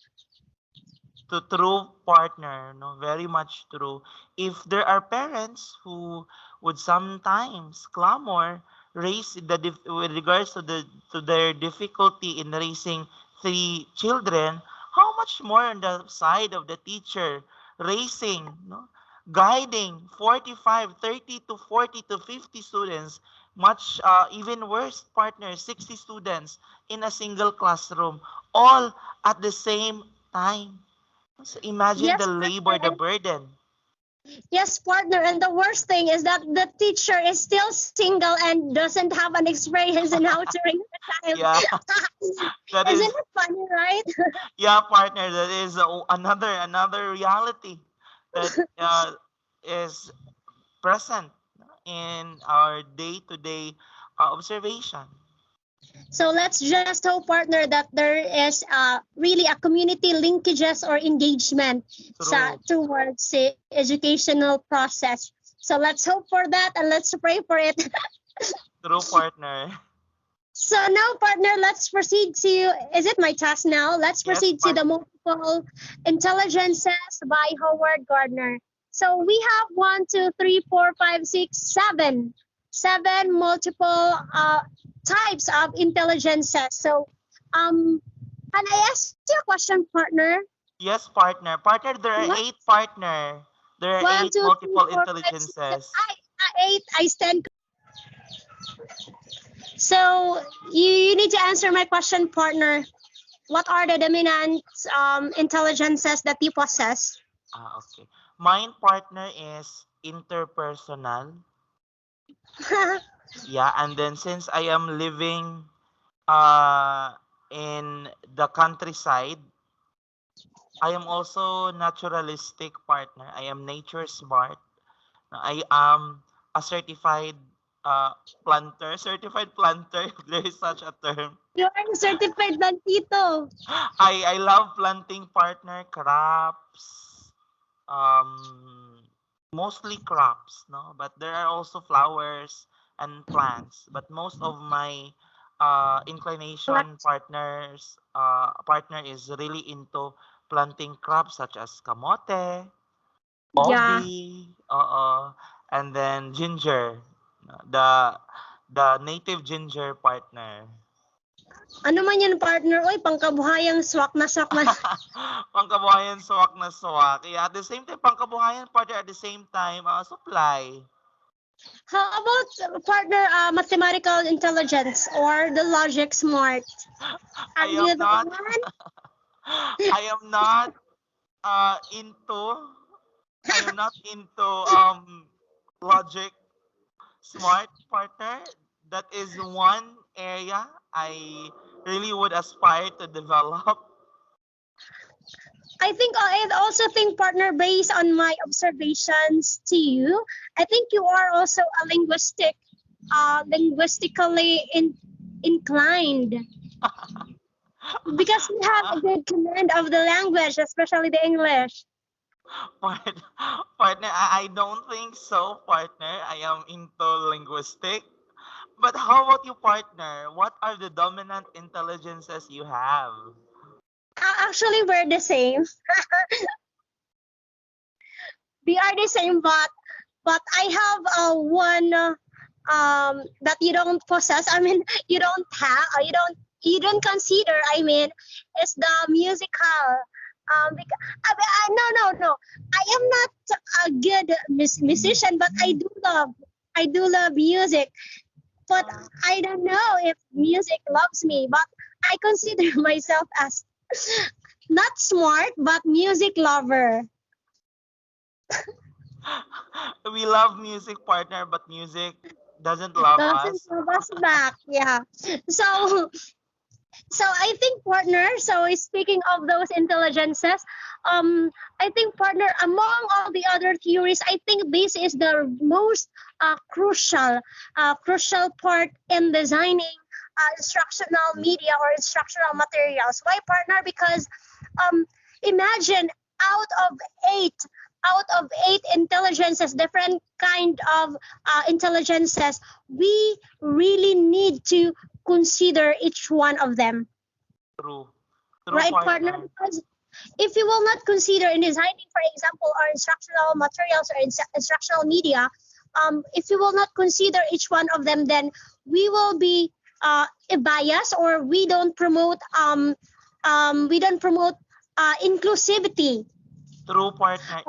To true, partner, no, very much true. If there are parents who would sometimes clamor raise with regards to their difficulty in raising three children, how much more on the side of the teacher raising, no, guiding 45, 30 to 40 to 50 students, much even worse, partner, 60 students in a single classroom, all at the same time. So imagine the Yes, labor, partner, the burden. yes, partner. And the worst thing is that the teacher is still single and doesn't have an experience in how to raise a child. Yeah, that Isn't is, it funny, right? yeah, partner. That is another reality that is present in our day-to-day observation. So let's just hope, partner, that there is really a community linkages or engagement True, towards the educational process. So let's hope for that and let's pray for it. true, partner. So now, partner, let's proceed to, is it my task now? Let's Yes, proceed to the partner. multiple intelligences by Howard Gardner. So we have 1, 2, 3, 4, 5, 6, 7. 7 multiple types of intelligences. So can I ask you a question, partner? Yes, partner. Partner, there are What? 8 partner. There are 1, 8 2, 3, multiple 4, 5, 6, 7. intelligences. 8. I stand. So you need to answer my question, partner. What are the dominant intelligences that you possess? Okay. Mine partner is interpersonal. Yeah, and then since I am living uh in the countryside, I am also naturalistic partner. I am nature smart. I am a uh certified planter, if there is such a term. You are a certified plantito. I love planting partner crops. Mostly crops, no, but there are also flowers and plants, but most of my inclination partner is really into planting crops such as kamote, Yeah. ubi, and then ginger, the native ginger partner. Ano man yan, partner? Oy, pangkabuhayang swak na swak na. Pangkabuhayan suwak na suwak. Yeah, at the same time, pangkabuhayan partner, at the same time, supply. How about, partner, mathematical intelligence or the logic smart? I Are am you the not one? I am not into logic smart partner. That is one area I really would aspire to develop. I also think, partner, based on my observations to you, I think you are also a linguistically inclined because you have a good command of the language, especially the English. Part- Partner, I don't think so, partner. I am into linguistic. But how about you, partner? What are the dominant intelligences you have? Actually, we're the same. We are the same, but I have one that you don't possess. I mean, you don't have. You don't consider. I mean, it's the musical. No. I am not a good musician, but I do love music. But I don't know if music loves me. But I consider myself as not smart, but music lover. We love music, partner, but music doesn't love Doesn't us. love us back. Yeah. So I think, partner, so speaking of those intelligences, I think, partner, among all the other theories, I think this is the most crucial part in designing instructional media or instructional materials. Why, partner? Because um, imagine out of eight intelligences, different kind of intelligences, we really need to consider each one of them, True. True, right, partner? partner. Because if you will not consider in designing, for example, our instructional materials or instructional media, if you will not consider each one of them, then we will be biased, or we don't promote inclusivity. True, partner.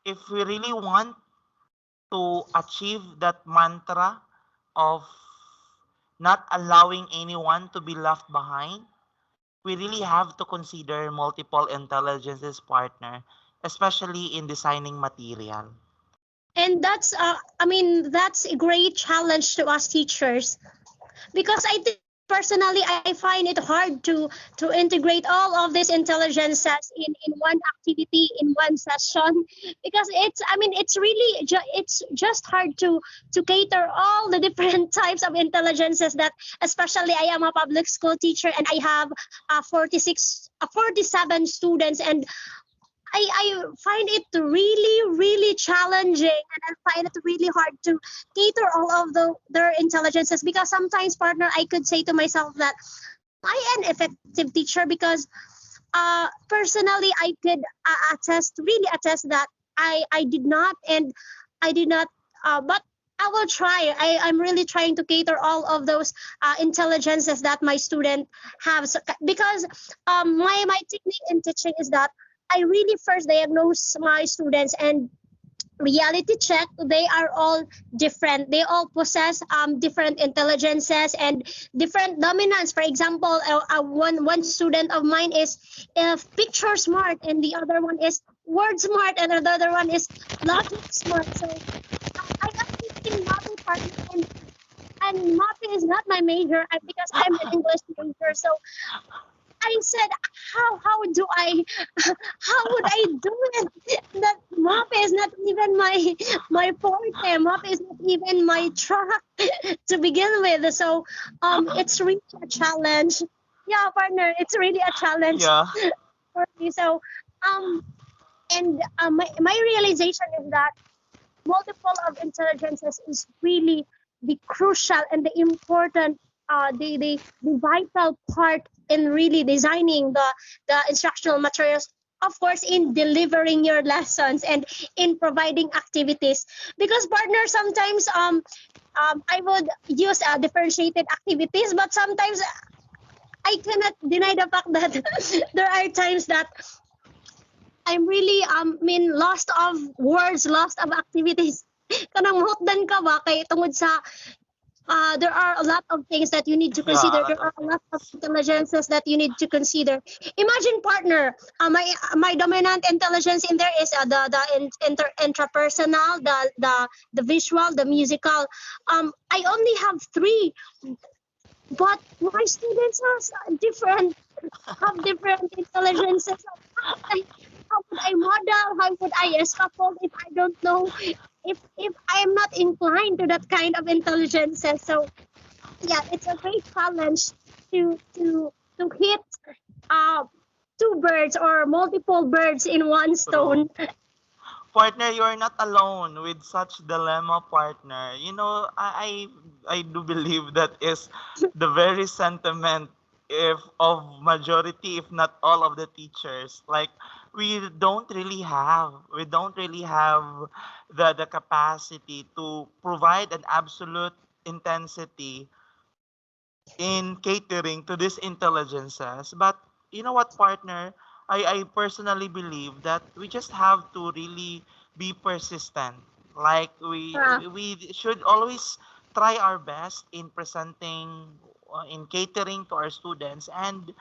If we really want to achieve that mantra of not allowing anyone to be left behind, we really have to consider multiple intelligences, partner, especially in designing material. And that's a great challenge to us teachers, because I think personally I find it hard to integrate all of these intelligences in one activity, in one session, because it's really it's just hard to cater all the different types of intelligences that, especially I am a public school teacher and I have 47 students, and I find it really, really challenging, and I find it really hard to cater all of their intelligences, because sometimes, partner, I could say to myself that am I an effective teacher? Because personally, I could really attest that I did not, and I did not, but I will try. I'm really trying to cater all of those intelligences that my student have. So, because my technique in teaching is that I really first diagnose my students and reality check. They are all different. They all possess different intelligences and different dominance. For example, one student of mine is picture smart, and the other one is word smart, and the other one is logic smart. So I am teaching math partner, and math is not my major, because I'm an English major. So I said, how do I, how would I do it? That map is not even my forte. Map is not even my track to begin with. So it's really a challenge. Yeah, partner, it's really a challenge Yeah. for me. So and my realization is that multiple of intelligences is really the crucial and the important, the vital part in really designing the instructional materials, of course, in delivering your lessons and in providing activities. Because, partner, sometimes I would use differentiated activities, but sometimes I cannot deny the fact that there are times that I'm really lost of words, lost of activities. Kanang mahutdan ka ba kay tungod sa there are a lot of things that you need to Yeah, a consider. lot There of are a lot of things. intelligences that you need to consider. Imagine, partner, my dominant intelligence in there is intrapersonal, the visual, the musical. I only have three, but my students have different intelligences. How would I model? How would I scaffold if I don't know, if I am not inclined to that kind of intelligence? So yeah, it's a great challenge to hit uh two birds or multiple birds in one True. stone. Partner, you are not alone with such dilemma, partner. I do believe that is the very sentiment if of majority, if not all of the teachers. Like we don't really have the capacity to provide an absolute intensity in catering to these intelligences. But you know what, partner? I personally believe that we just have to really be persistent. Like Yeah, we should always try our best in presenting, in catering to our students. And,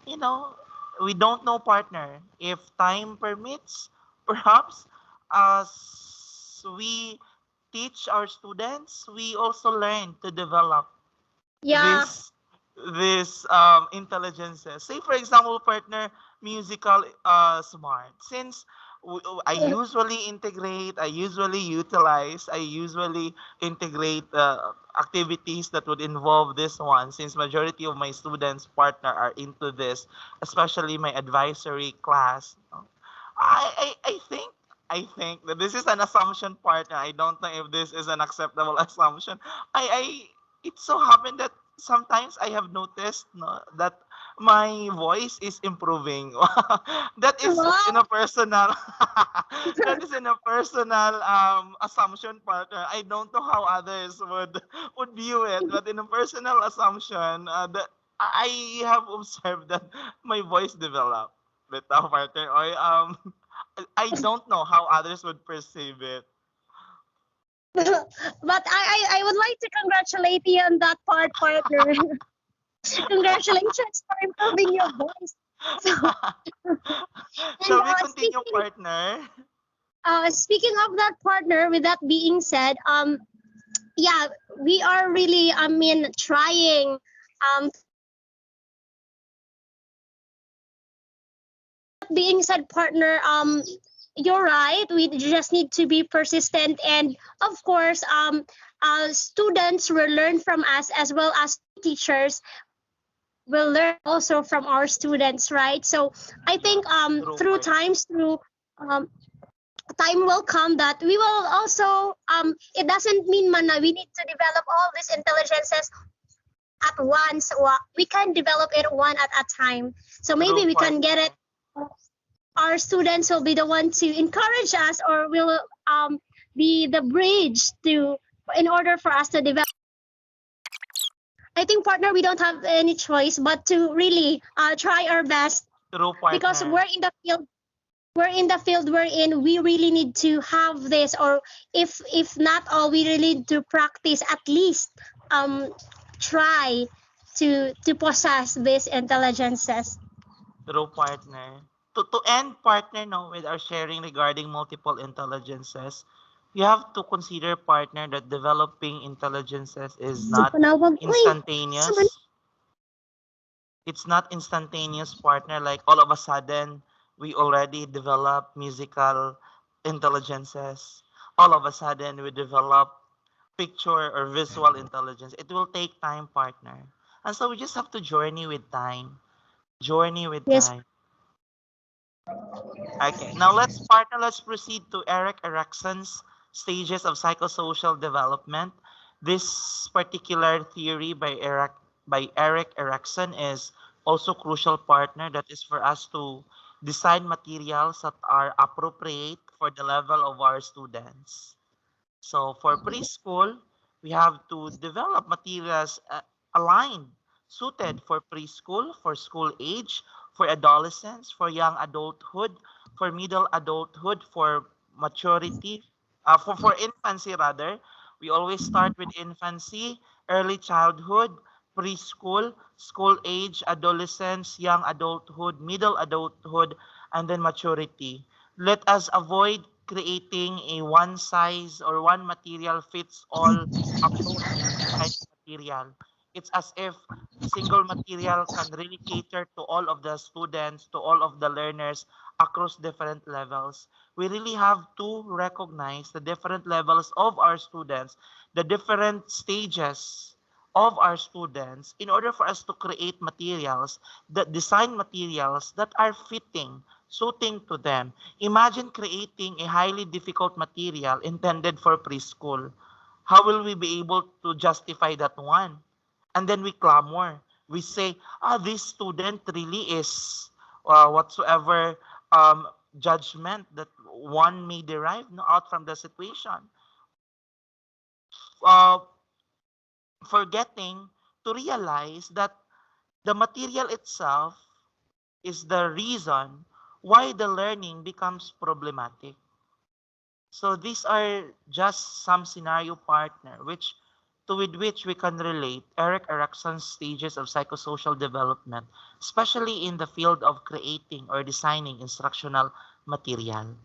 you know, we don't know, partner, if time permits, perhaps as we teach our students, we also learn to develop yeah, this intelligences. Say for example, partner, musical smart. Since I usually integrate, I usually utilize, I usually integrate activities that would involve this one. Since majority of my students partner are into this, especially my advisory class. I think that this is an assumption, partner. I don't know if this is an acceptable assumption. I it so happened that sometimes I have noticed, no, that my voice is improving. That is in wow. a personal that is in a personal assumption, partner. I don't know how others would view it, but in a personal assumption, that I have observed that my voice developed. Bitaw, partner. I don't know how others would perceive it. But I would like to congratulate you on that part, partner. Congratulations for improving your voice. So, and Shall we continue, partner? speaking of that, partner, with that being said, yeah, we are really, trying being said, partner, you're right. We just need to be persistent, and of course, students will learn from us, as well as teachers will learn also from our students, right? So I think True, through partner. times, through time will come that we will also it doesn't mean man na we need to develop all these intelligences at once. We can develop it one at a time. So maybe True, we can get partner. it. Our students will be the one to encourage us, or will be the bridge to in order for us to develop. I think, partner, we don't have any choice but to really try our best, True, because partner. we're in the field we're in. We really need to have this, or if not all, we really need to practice, at least try to possess these intelligences. True, partner. To end, partner, no, with our sharing regarding multiple intelligences, you have to consider, partner, that developing intelligences is not Panawag, uy, saman. instantaneous. It's not instantaneous, partner. Like all of a sudden, we already develop musical intelligences. All of a sudden, we develop picture or visual intelligence. It will take time, partner. And so we just have to journey with time. Journey with Yes. time. Okay, now let's proceed to Eric Erickson's stages of psychosocial development. This particular theory by Eric Erickson is also crucial, partner, that is for us to design materials that are appropriate for the level of our students. So for preschool, we have to develop materials aligned, suited for preschool, for school age, for adolescence, for young adulthood, for middle adulthood, for maturity, for infancy rather. We always start with infancy, early childhood, preschool, school age, adolescence, young adulthood, middle adulthood, and then maturity. Let us avoid creating a one size or one material fits all approach in designing material. It's as if a single material can really cater to all of the students, to all of the learners across different levels. We really have to recognize the different levels of our students, the different stages of our students in order for us to create materials, that design materials that are fitting, suiting to them. Imagine creating a highly difficult material intended for preschool. How will we be able to justify that one? And then we clamor. We say, this student really is whatsoever judgment that one may derive, no, out from the situation. Uh, Forgetting to realize that the material itself is the reason why the learning becomes problematic. So these are just some scenario, partner, with which we can relate Eric Erickson's stages of psychosocial development, especially in the field of creating or designing instructional material.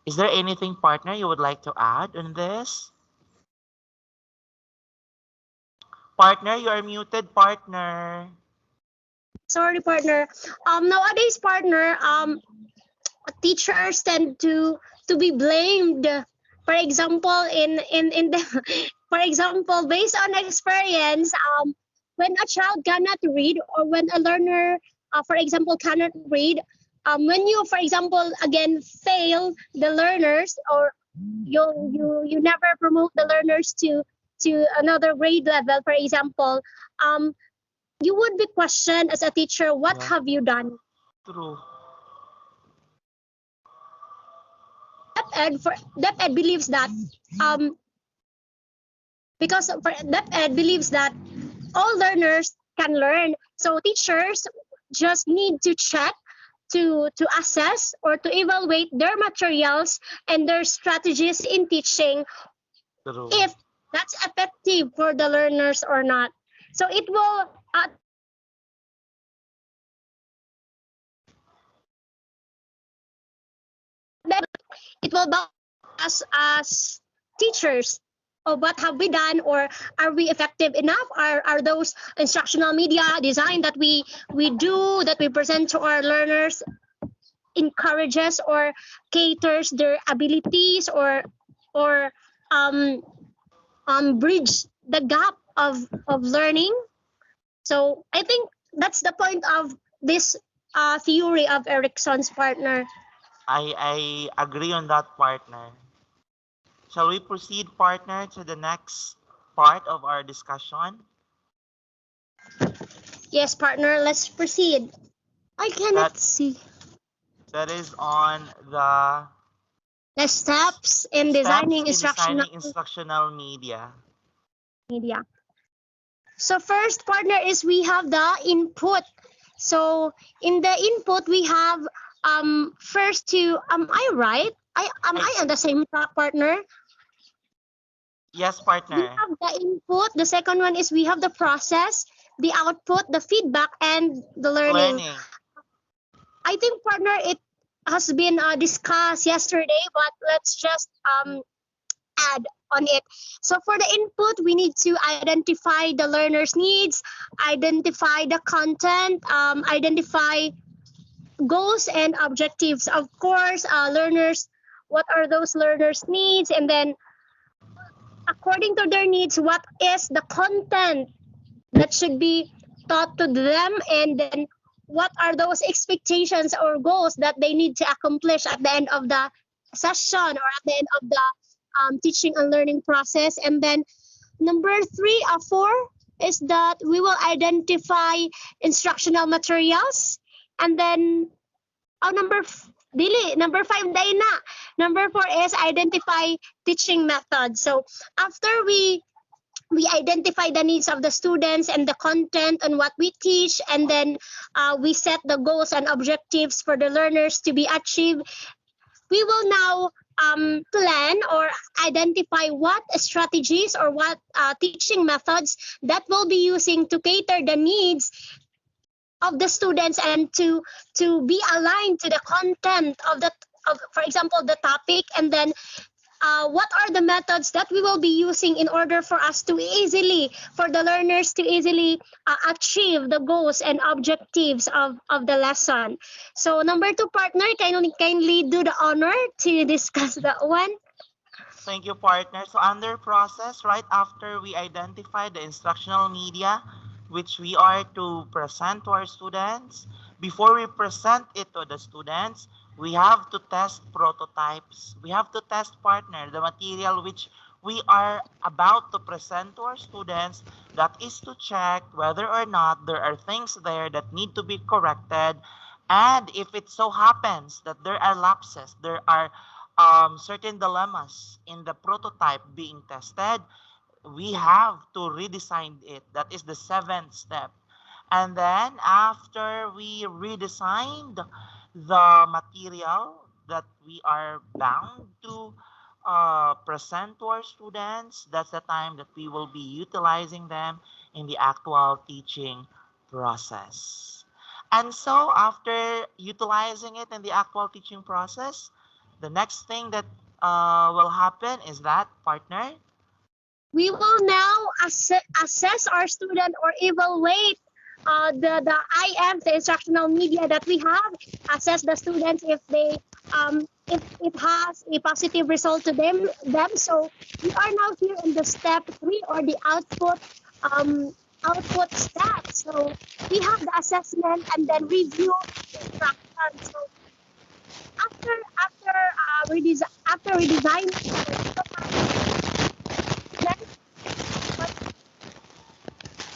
Is there anything, partner, you would like to add on this? Partner, you are muted, partner. Sorry, partner. Nowadays, partner, teachers tend to be blamed. For example, in the for example, based on experience, when a child cannot read, or when a learner, for example, cannot read, when you, for example, again fail the learners, or you never promote the learners to another grade level, for example, um, you would be questioned as a teacher, what Yeah, have you done? true. Dep Ed believes that um because Dep Ed believes that all learners can learn. So teachers just need to check, to assess, or to evaluate their materials and their strategies in teaching, True. if that's effective for the learners or not. So it will it will balance as teachers. Oh, what have we done, or are we effective enough? Are those instructional media design that we do, that we present to our learners, encourages or caters their abilities, or um bridge the gap of learning? So I think that's the point of this theory of Erickson's, partner. I agree on that, partner. Shall we proceed, partner, to the next part of our discussion? Yes, partner, let's proceed. I That cannot see. that is on the The steps in steps designing in instructional designing instructional media. media. So first, partner, is we have the input. So in the input, we have first to am I right? I on the same track, partner. Yes, We partner. have the input. The second one is we have the process, the output, the feedback, and the learning. Learning. I think, partner, it has been discussed yesterday, but let's just add on it. So for the input, we need to identify the learner's needs, identify the content, identify goals and objectives. Of course, learners, what are those learners' needs? And then according to their needs, what is the content that should be taught to them? And then what are those expectations or goals that they need to accomplish at the end of the session or at the end of the teaching and learning process? And then number three, four is that we will identify instructional materials. And then number five, Dana. Number four is identify teaching methods. So after we identify the needs of the students and the content and what we teach, and then we set the goals and objectives for the learners to be achieved. We will now plan or identify what strategies or what teaching methods that we'll be using to cater the needs of the students and to be aligned to the content of for example, the topic. And then what are the methods that we will be using in order for us to for the learners to easily achieve the goals and objectives of the lesson. So number two, partner, kindly do the honor to discuss that one. Thank you, partner. So under process, right after we identify the instructional media, which we are to present to our students, before we present it to the students, we have to test prototypes. We have to test, partner, the material which we are about to present to our students. That is to check whether or not there are things there that need to be corrected. And if it so happens that there are lapses, there are certain dilemmas in the prototype being tested, we have to redesign it. That is the seventh step. And then after we redesigned the material that we are bound to present to our students, that's the time that we will be utilizing them in the actual teaching process. And so after utilizing it in the actual teaching process, the next thing that will happen is that, partner, We will now assess our student or evaluate the IM, the instructional media that we have, assess the students if it has a positive result to them. So we are now here in the step three, or the output step. So we have the assessment and then review instruction. So after we design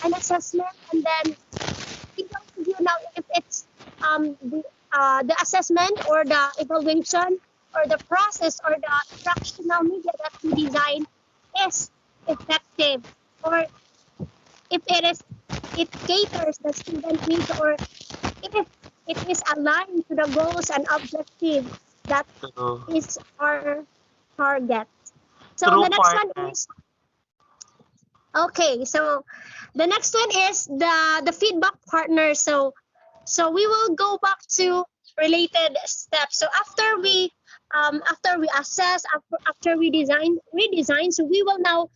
an assessment, and then we will review now if it's the assessment or the evaluation or the process or the instructional media that we design is effective, or if it caters the student needs, or if it is aligned to the goals and objectives that true, is our target. So true, the next one partner. is okay. So the next one is the feedback, partner. So we will go back to related steps. So after we assess, after we redesign, so we will now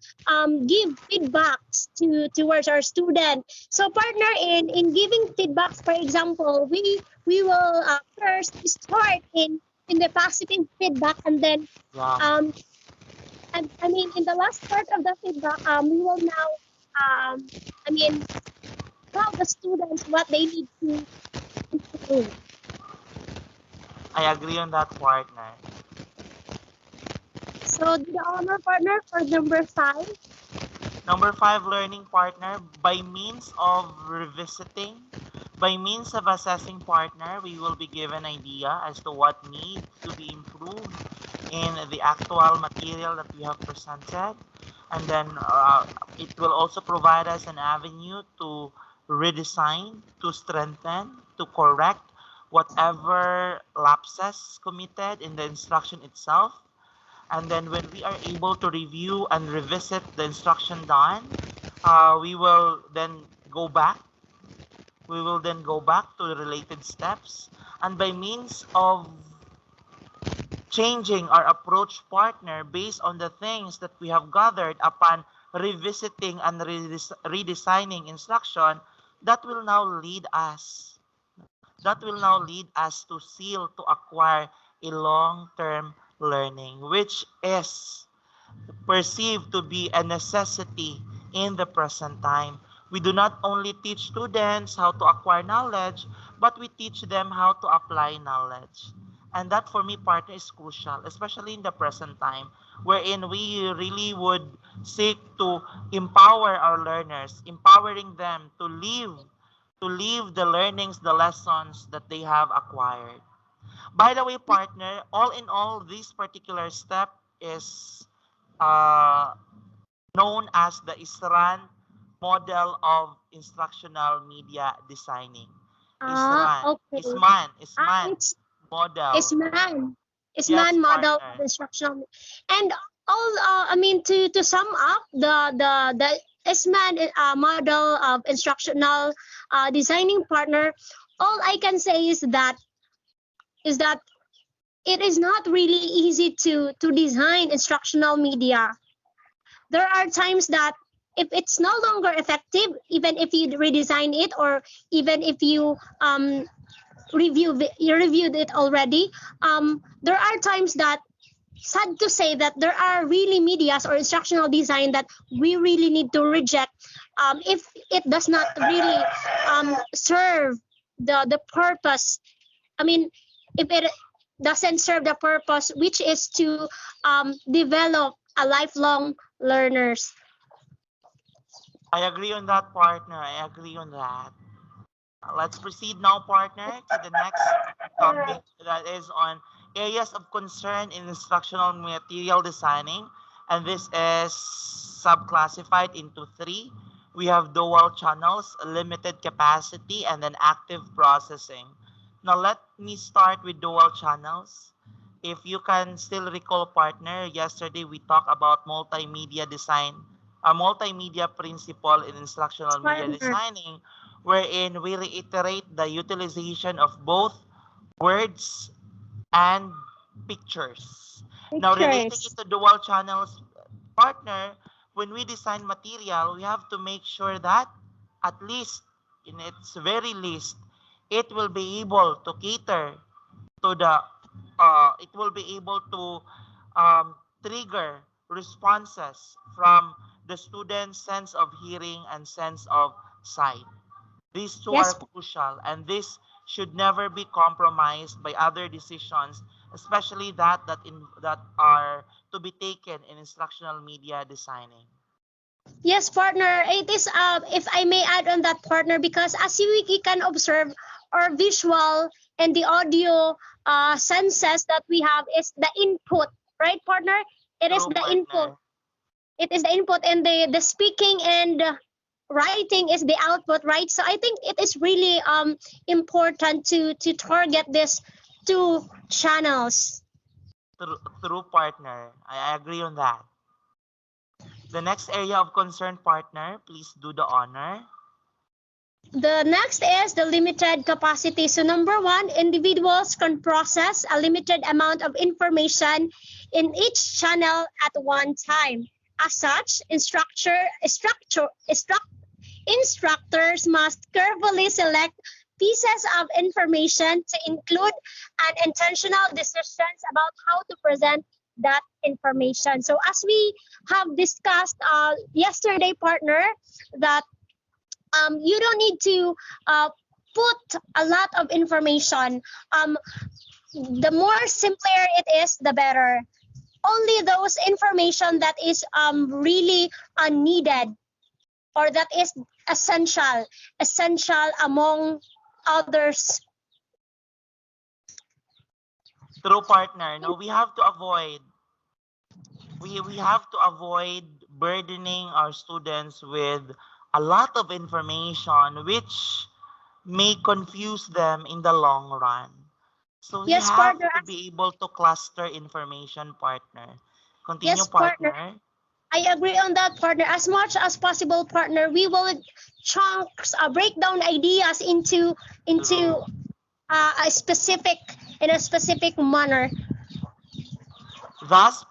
give feedbacks towards our student. So partner, in giving feedbacks, for example, we will first start in the positive feedback, and then Yeah. and I mean in the last part of the feedback, we will now I mean tell the students what they need to improve. I agree on that, partner. So the honor partner for number 5. Number 5, learning partner. By means of revisiting, by means of assessing partner, we will be given idea as to what needs to be improved in the actual material that we have presented. And then it will also provide us an avenue to redesign, to strengthen, to correct whatever lapses committed in the instruction itself. And then when we are able to review and revisit the instruction done, we will then go back. We will then go back to the related steps. And by means of changing our approach partner based on the things that we have gathered upon revisiting and redesigning instruction, that will now lead us to seal to acquire a long-term learning, which is perceived to be a necessity in the present time. We do not only teach students how to acquire knowledge, but we teach them how to apply knowledge. And that for me, partner, is crucial, especially in the present time, wherein we really would seek to empower our learners, empowering them to live the learnings, the lessons that they have acquired. By the way, partner, all in all, this particular step is uh, known as the ISRAN model of instructional media designing. ISRAN, Okay. ISMAN It's model. Isman. Yes, Isman model of partner. instructional. And all I mean to sum up the Isman model of instructional designing partner, all I can say is that it is not really easy to design instructional media. There are times that if it's no longer effective, even if you redesign it or even if you you reviewed it already, there are times that, sad to say, that there are really medias or instructional design that we really need to reject if it does not really serve the purpose. I mean, if it doesn't serve the purpose, which is to develop a lifelong learners. I agree on that, partner. I agree on that. Let's proceed now, partner, to the next topic that is on areas of concern in instructional material designing. And this is subclassified into 3. We have dual channels, limited capacity, and then active processing. Now, let me start with dual channels. If you can still recall, partner, yesterday we talked about multimedia design, a multimedia principle in instructional media Partner. designing, wherein we reiterate the utilization of both words and pictures. Now, relating it Pictures. to dual channels, partner, when we design material, we have to make sure that at least, in its very least, it will be able to cater to it will be able to trigger responses from the student's sense of hearing and sense of sight. These two are Yes. crucial, and this should never be compromised by other decisions, especially that are to be taken in instructional media designing. Yes, partner. It is, if I may add on that, partner, because as we can observe, our visual and the audio senses that we have is the input, right, partner? It is True, the input. partner. It is the input, and the speaking and writing is the output, right? So I think it is really important to target this two channels. True, partner. I agree on that. The next area of concern, partner, please do the honor. The next is the limited capacity. So number 1, individuals can process a limited amount of information in each channel at one time. As such, instructors must carefully select pieces of information to include an intentional decisions about how to present that information. So as we have discussed yesterday, partner, that you don't need to put a lot of information. the more simpler it is, the better. Only those information that is really needed, or that is essential among others. True, partner. No, we have to avoid burdening our students with a lot of information which may confuse them in the long run. So we Yes, have partner. to be able to cluster information, partner. Continue, Yes, partner. partner. I agree on that, partner. As much as possible, partner, we will chunks break down ideas into True. a specific in a specific manner. Thus,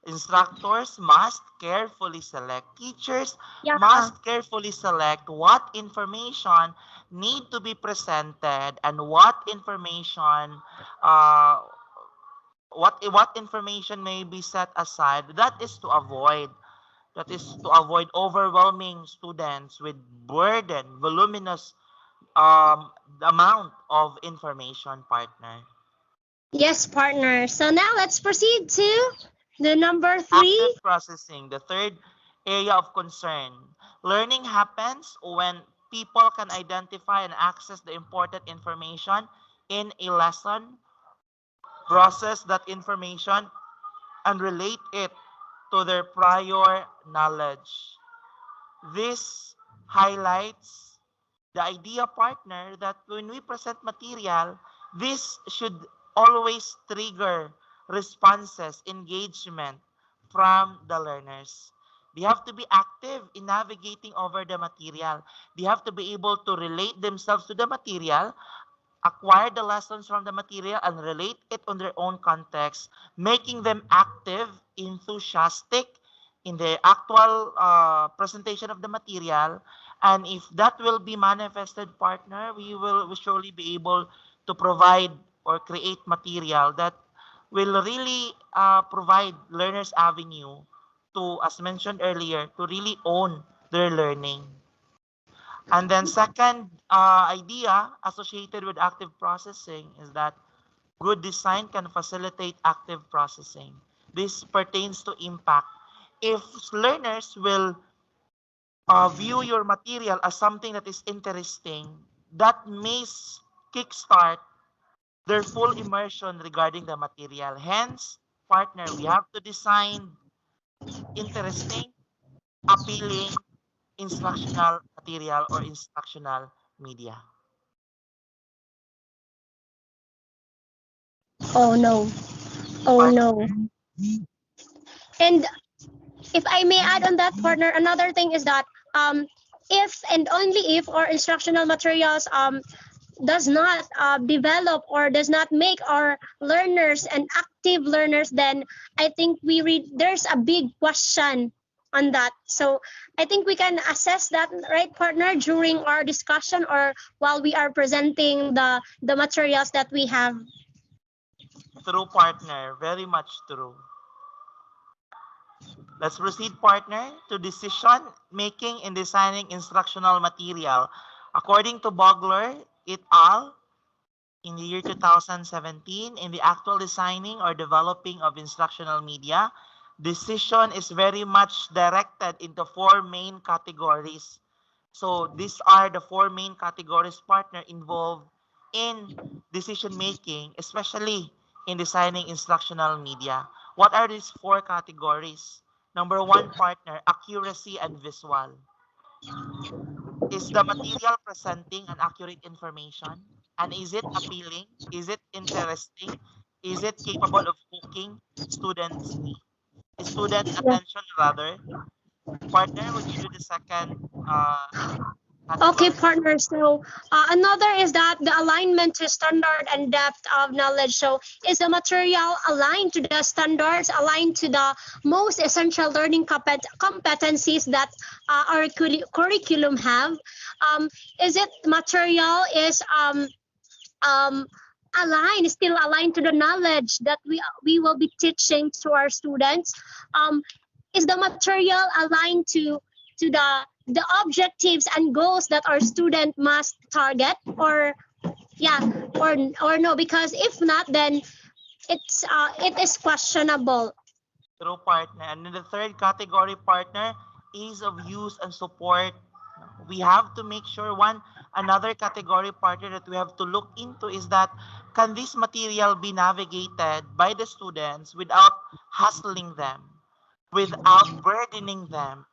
instructors must carefully select, teachers Yeah. must carefully select what information need to be presented and uh, what information may be set aside. That is to avoid overwhelming students with voluminous amount of information, partner. Yes, partner. So now let's proceed to the number Active 3. processing, the third area of concern. Learning happens when people can identify and access the important information in a lesson, process that information, and relate it to their prior knowledge. This highlights the idea, partner, that when we present material, this should always trigger responses, engagement from the learners. They have to be active in navigating over the material. They have to be able to relate themselves to the material, acquire the lessons from the material, and relate it on their own context, making them active, enthusiastic in the actual presentation of the material. And if that will be manifested, partner, we surely be able to provide or create material that will really provide learners avenue to, as mentioned earlier, to really own their learning. And then second idea associated with active processing is that good design can facilitate active processing. This pertains to impact. If learners will view your material as something that is interesting, that may kickstart their full immersion regarding the material. Hence, partner, we have to design interesting, appealing, instructional material or instructional media. Oh no. Oh no. Partner, And if I may add on that, partner, another thing is that if and only if our instructional materials does not develop or does not make our learners and active learners, then I think there's a big question on that. So I think we can assess that, right, partner, during our discussion or while we are presenting the materials that we have. true, partner, very much true. Let's proceed, partner, to decision making in designing instructional material. According to Bogler et al., in the year 2017, in the actual designing or developing of instructional media, decision is very much directed into four main categories. So these are the four main categories, partner, involved in decision making, especially in designing instructional media. What are these four categories? Number one, partner, accuracy and visual. Is the material presenting an accurate information? And is it appealing? Is it interesting? Is it capable of hooking students' attention rather? Partner, would you do the second Okay, category? partner. So another is that the alignment to standard and depth of knowledge. So is the material aligned to the standards, aligned to the most essential learning competencies that our curriculum have? Is it material is still aligned to the knowledge that we will be teaching to our students? Is the material aligned to the objectives and goals that our student must target, or yeah, or no, because if not, then it is questionable. True, partner. And then the third category, partner, ease of use and support. We have to make sure another category, partner, that we have to look into is that can this material be navigated by the students without hassling them, without burdening them.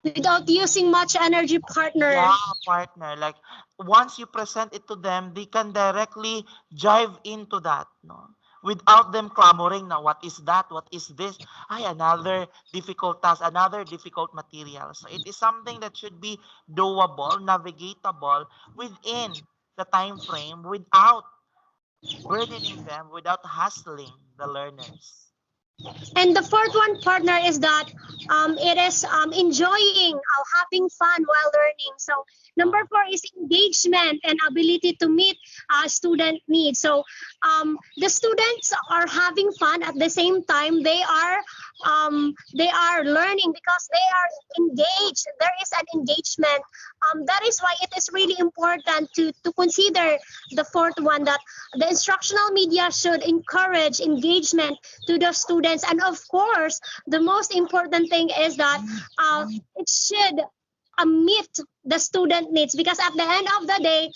Without using much energy, partner. Yeah, partner. Like once you present it to them, they can directly dive into that, no? Without them clamoring, now what is that? What is this? Ay, another difficult task, another difficult material. So it is something that should be doable, navigatable within the time frame without burdening them, without hassling the learners. And the fourth one, partner, is that it is enjoying, having fun while learning. So number four is engagement and ability to meet student needs. So the students are having fun at the same time. They are learning because they are engaged. There is an engagement. That is why it is really important to consider the fourth one, that the instructional media should encourage engagement to the students. And of course, the most important thing is that it should meet the student needs, because at the end of the day,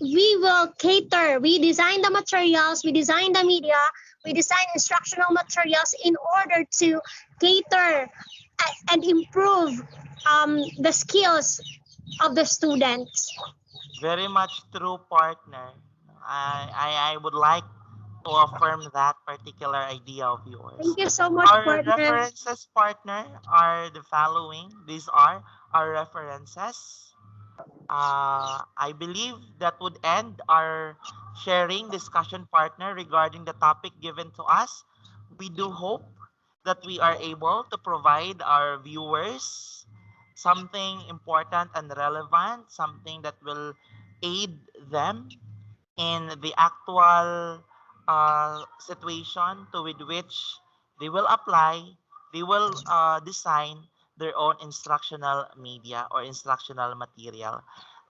we will cater, we design the materials, we design the media, we design instructional materials in order to cater and improve the skills of the students. Very much true, partner. I would like to affirm that particular idea of yours. Thank you so much, Our partner. references, partner, are the following. These are our references. I believe that would end our sharing discussion, partner, regarding the topic given to us. We do hope that we are able to provide our viewers something important and relevant, something that will aid them in the actual situation to with which they will apply, they will design their own instructional media or instructional material.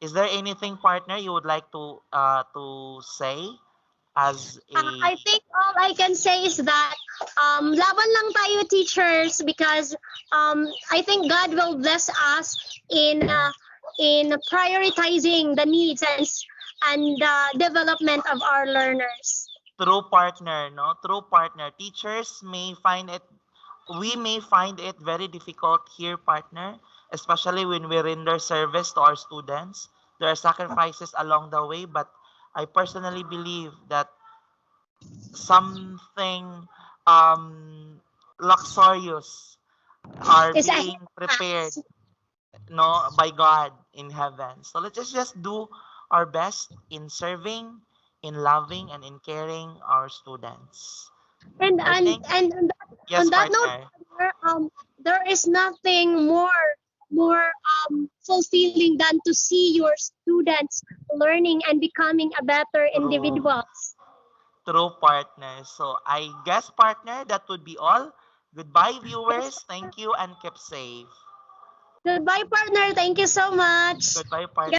Is there anything, partner, you would like to say as a I think all I can say is that laban lang tayo, teachers, because I think God will bless us in prioritizing the needs and development of our learners. true partner, no? True partner. Teachers may find it, we may find it very difficult here, partner, especially when we render service to our students. There are sacrifices along the way, but I personally believe that something luxurious are Is ahead being of prepared, us. no, by God in heaven. So let's just do our best in serving, in loving, and in caring our students. And I and think and on yes, that note, partner. there is nothing more fulfilling than to see your students learning and becoming a better True, individuals. true, partner. So I guess, partner, that would be all. Goodbye, Yes, viewers. Thank you and keep safe. goodbye, partner. Thank you so much. Goodbye, partner.